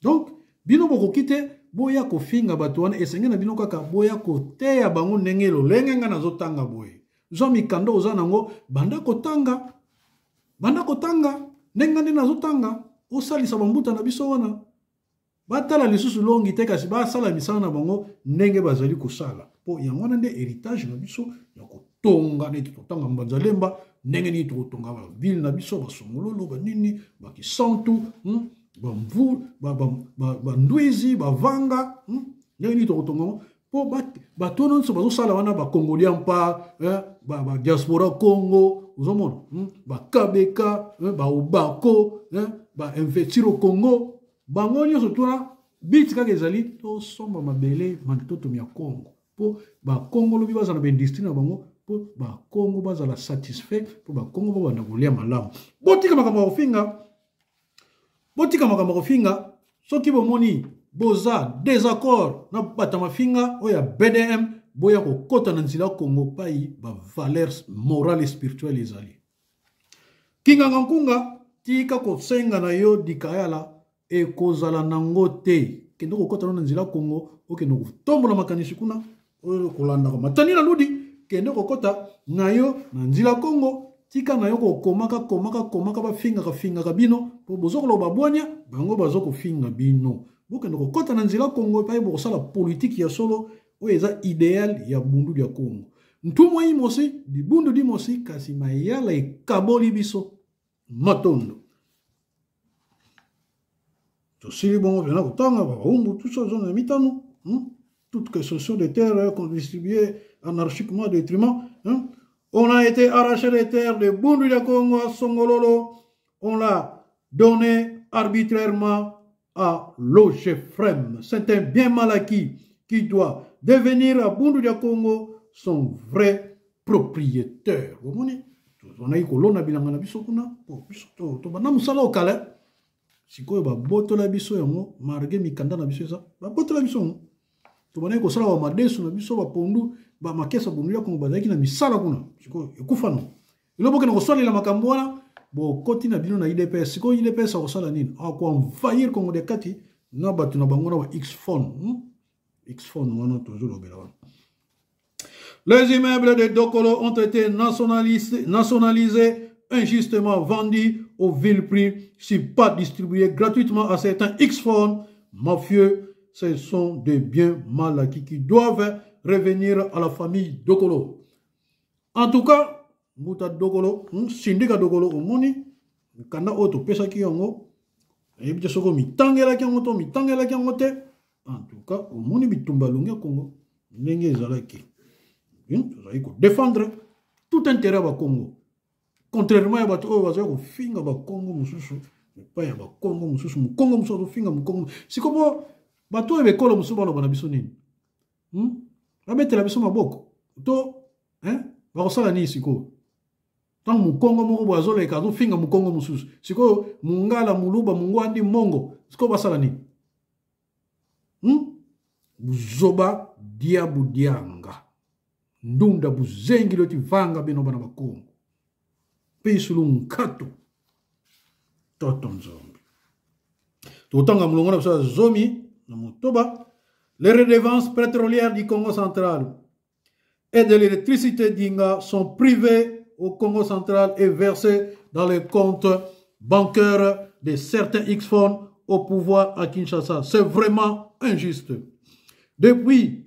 Donc, bino boko kite boya ko finga bato wana esenge na bino kaka boya ko teya bango ndenge lolenge nga nazotanga boye. Zo mikando oza nango banda kotanga ndenge ndi nazotanga osalisa bambuta na biso wana. Batala lisusu longi te kasi basala misala na bango ndenge bazali kosala. Po yango wana nde héritage na biso ya kotonga neti totanga Mbanzalemba ndenge ni totonga ba ville na biso basongololo banini bakisantu bandwizi bavanga ndenge ni tokotonga po bato nyonso bazosala wana bakongolien mpa diaspora Congo ozomona bakabeka baobako bainvestiro Congo bango nyonso tuna biti kaka ezali tosomba mabele mantoto ya Congo po bakongo lobi bazala baindustrie na bango po bakongo bazala satisfait po bakongo babanda kolia malamu botika makambo kofinga soki bomoni boza désaccord na batama finga oya BDM boya ko kota na nzila Congo pai ba valeurs morales et spirituelles ezali kinga nkunga tika ko senga na yo dikayala e kozala nango te kendo ko kota na nzila Congo okendo ko tombola makanisi kuna o kolanda ko matani na ludi kendo ko kota na yo na nzila Congo tika na yo ko komaka ba finga ka bino po bozokolo babwanya bango bazoko finga bino bokendo ko kota na nzila Congo pai bo sala politique ya solo o eza idéal ya bundu ya Congo ntumwa imosi di bundu di mosi kasi mayala e kaboli biso matondo to sili bongo vena kutanga ba umbu tout ça zone mitano toutes que ce sont des terres qu'on distribuait anarchiquement détriment on a été arraché les terres de bundu de Congo à Songololo on l'a donné arbitrairement à l'Ochefrem. C'est un bien mal acquis qui doit devenir à Bundu de Congo son vrai propriétaire. Vous voyez, on a eu colonna bilanga na biso kuna, to bana musala okala. Sikoyo ba boto la biso yango, marge mikanda na biso ça. Ba boto la biso. To bana ko sala wa madesu na biso ba pondu, ba makesa Bundu ya Congo bazaki na misala kuna. Sikoyo ekufa no. Iloboke na ko sala la makambo wana. Bon, koti na bino na IDPS, siko IDPS a kosala nini? A ko envahir Congo de Kati, na batu na bango na wa X-Phone. X-Phone, wana toujours obela wana. Les immeubles de Dokolo ont été nationalisés, injustement vendus au vil prix, si pas distribués gratuitement à certains X-Phone mafieux. Ce sont des biens mal acquis qui doivent revenir à la famille Dokolo. En tout cas, Mouta Dokolo, Sindika Dokolo, Omoni, Kanda Oto, Pesaki Yango, et bien sûr, Mitangela Kiangoto, Mitangela Kiangote, en tout cas, Omoni Bitumba Lunga Congo, Nenge Zalaki. Il faut défendre tout intérêt à Congo. Contrairement à Bato, Bazo, Finga Congo, Moussou, pas à Congo, Moussou, Congo, Moussou, Finga, Congo. C'est comme Bato avec Colo Moussou, Banabisonine. La bête la Bisson Maboko. To, hein, Barosala Nisiko. Tant Mukongo moko boazola ekazo finga Mukongo mususu siko mungala muluba mungwandi mongo siko basala ni buzoba diabu dianga ndunda buzengi loti vanga bino bana bakongo pesulu nkato toton zombi totanga mulongo na sa zomi na motoba les redevances pétrolières du Congo central et de l'électricité d'Inga sont privées au Congo central et versé dans les comptes bancaires de certains X-Phone au pouvoir à Kinshasa. C'est vraiment injuste. Depuis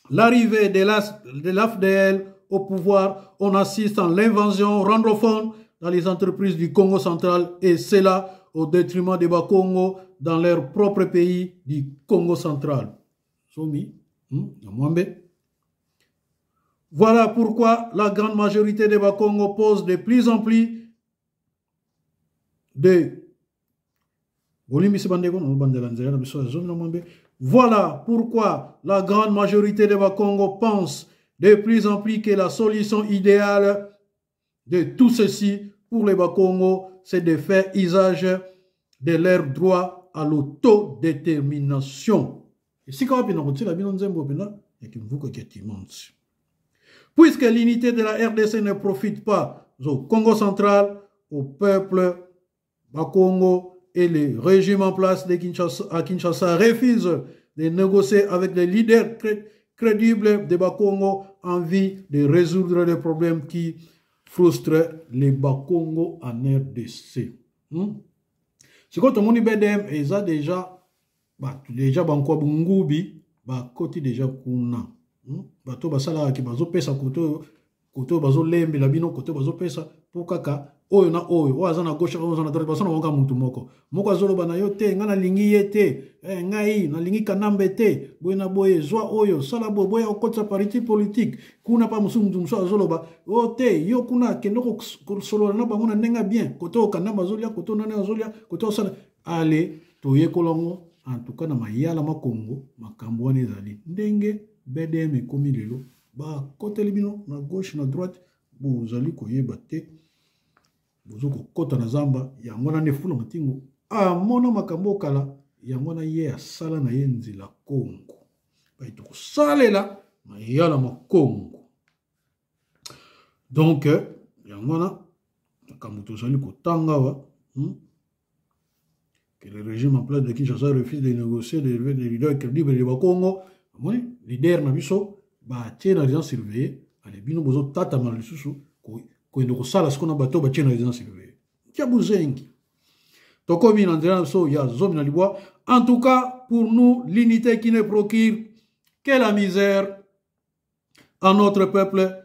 l'arrivée de l'AFDL au pouvoir, on assiste à l'invasion rwandophone dans les entreprises du Congo central et cela au détriment des Bakongo dans leur propre pays du Congo central. Somi, Mwambe. Voilà pourquoi la grande majorité des Bakongo pose de plus en plus de... Voilà pourquoi la grande majorité des Bakongo pense de plus en plus que la solution idéale de tout ceci pour les Bakongo, c'est de faire usage de leur droit à l'autodétermination. Puisque l'unité de la RDC ne profite pas au Congo central, au peuple Bakongo et les régimes en place à Kinshasa refusent de négocier avec les leaders crédibles de Bakongo en vue de résoudre les problèmes qui frustrent les Bakongo en RDC. C'est quand on dit BDM, ils ont déjà Banko Bungubi, Bakoti déjà Kuna. Bato basala ki bazo pesa koto bazo lembe la bino koto bazo pesa pour kaka oyo na oyo o azana gauche o azana droite basana wanga muntu moko azolo bana yo te ngana lingi yete ngai na lingi kanambe te boyena boye zwa oyo sala boya okotsa parti politique kuna pa musu azolo ba o te yo kuna kendo ko solo na bango na nenga bien koto kanamba zolia koto nane azolia koto sala ale to ye kolongo en tout cas na mayala makongo makambo wana ezali ndenge BDM ekomi lelo ba côté libino na gauche na droite bozali koyeba te bozo ko kota na zamba yango na nefula matingo mona makambo kala yango na ye asala na ye nzela Congo pai tokosalela na yala ma Congo. Donc yango na makambo tozali kotanga wa que le régime en place de Kinshasa refuse de négocier des leaders crédibles de Congo. Amoni leader na biso ba tie na résidence surveillée ale bino bozo tata ma lisusu ko ndo kosala sikona bato ba tie na résidence surveillée. Kia buzengi. Tokomi na nzela so ya zomi na libwa. En tout cas, pour nous, l'unité qui ne procure que la misère à notre peuple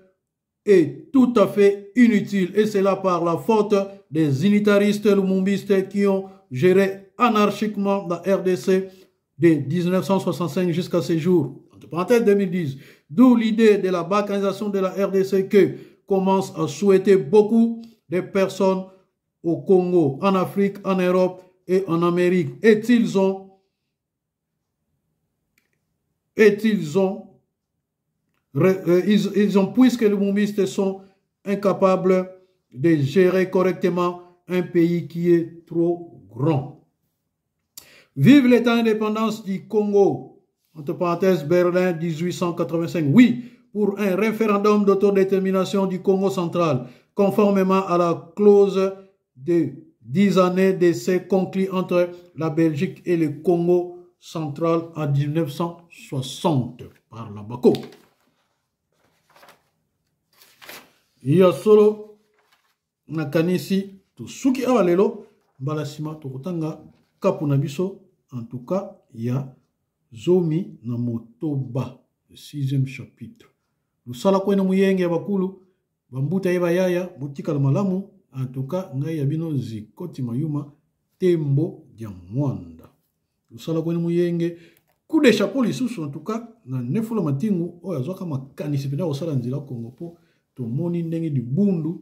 est tout à fait inutile. Et c'est là par la faute des unitaristes lumumbistes qui ont géré anarchiquement la RDC de 1965 jusqu'à ce jour. Entre parenthèses 2010. D'où l'idée de la balkanisation de la RDC que commencent à souhaiter beaucoup de personnes au Congo, en Afrique, en Europe et en Amérique. Et ils ont, puisque les lumumbistes sont incapables de gérer correctement un pays qui est trop grand. Vive l'État d'indépendance du Congo, entre parenthèses Berlin 1885. Oui, pour un référendum d'autodétermination du Congo central, conformément à la clause de 10 années d'essai conclu entre la Belgique et le Congo central en 1960 par la BACO. Ya solo nakanisi tusuki awalelo balasima tokotanga kapu na biso en tout cas ya zomi na motoba le 6e chapitre. Lusala kwena muyenge ya bakulu bambuta yeba yaya butika la malamu en tout cas ngai ya bino zikoti mayuma tembo ya mwanda. Lusala kwena muyenge coup de chapeau lisusu en tout cas na nefula matingu oyo azwaka makanisi pena osala nzela Congo po tomoni ndenge du bundu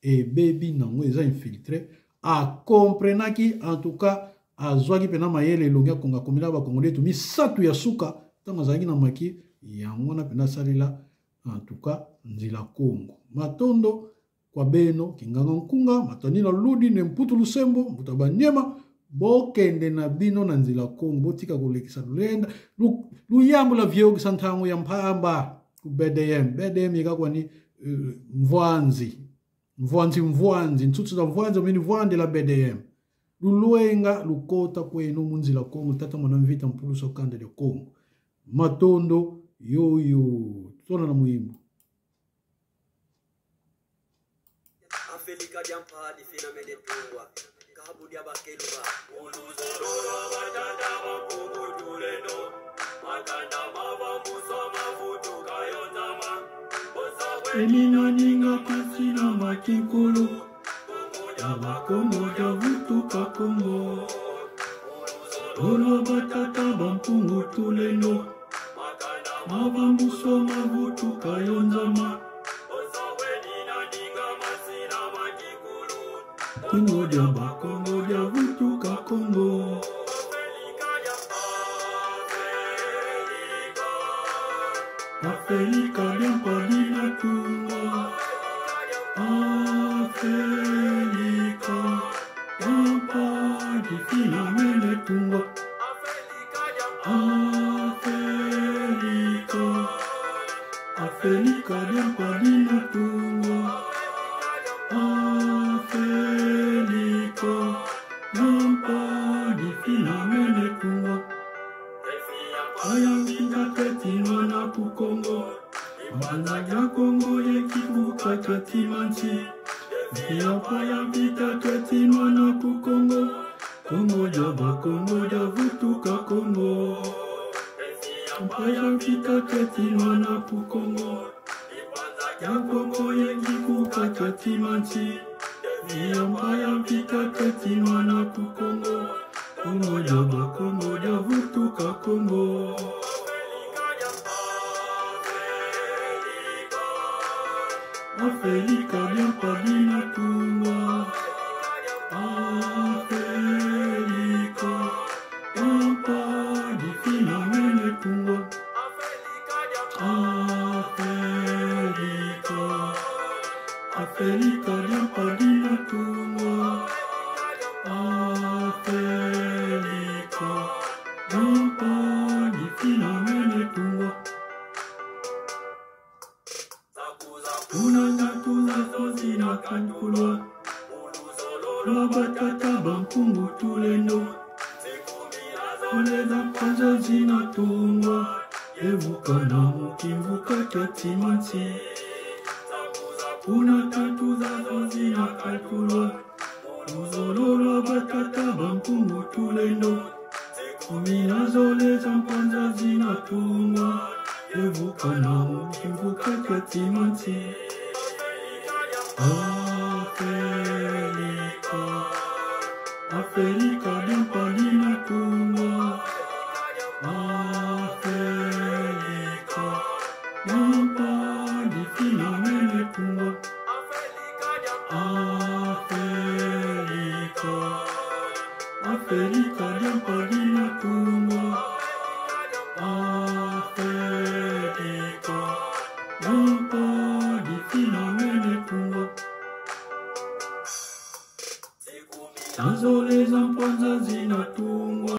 et baby nango eza infiltré a comprenaki en tout cas azwaki pena mayele elongi akonga komela bakongole to misatu ya suka ntango azalaki na maki yango na pena salela en tout cas nzela Congo matondo kwa beno kinganga nkunga matani na ludi ne mputu lusembo mputa banyema bokende na bino na nzela Congo botika kolekisa lenda luyambo la vieux santango ya mpamba ku BDM yakakwani mvwanzi ntsutu za mvwanzi omini vwande la BDM luluenga lukota kwenu munzi la Congo tata mwana mvita mpuluso kande de Congo matondo yoyo tona na muimbo Afelika diampa di fina mede tungwa kabu dia bakelwa uluzoro batanda mapungu tulendo maganda mavambuso mafutu kayotama Elina ninga kasina makikulu Yabakongo yavutuka Kongo Olo batata bampungu tulendo Mavambuso mavutuka yonzama Kongo yabakongo yavutuka Kongo Afelika diampa dina tunga Afelika diampa dina mene tunga Afelika diampa dina tunga Afelika diampa dina mene tunga Ayambika ketinwa na kukongo Managa Kongo yekibuka katimanchi Ayambika ketinwa na kukongo Kongo yavutuka Kongo Ayambika ketinwa na kukongo Kongo yekibuka katimanchi Ayambika ketinwa na kukongo Kongo yavutuka Kongo Afelika diampa dina tunga Afelika diampa dina mene tunga Afelika diampa dina tunga Afelika batata bankungu tulendo oleza kwanza zinatungwa evuka na mukimvuka katimansi kuna tatu zazo zinakatulwa uzololwa batata bankungu tulendo kuminazoleza kwanza zinatungwa evuka na mukimvuka katimansi Afrika dimpadina tungwa Afrika dimpadifina mene tungwa Afrika dimpadina tungwa Afrika dimpadifina mene tungwa Tanzo leza mpanza zinatungwa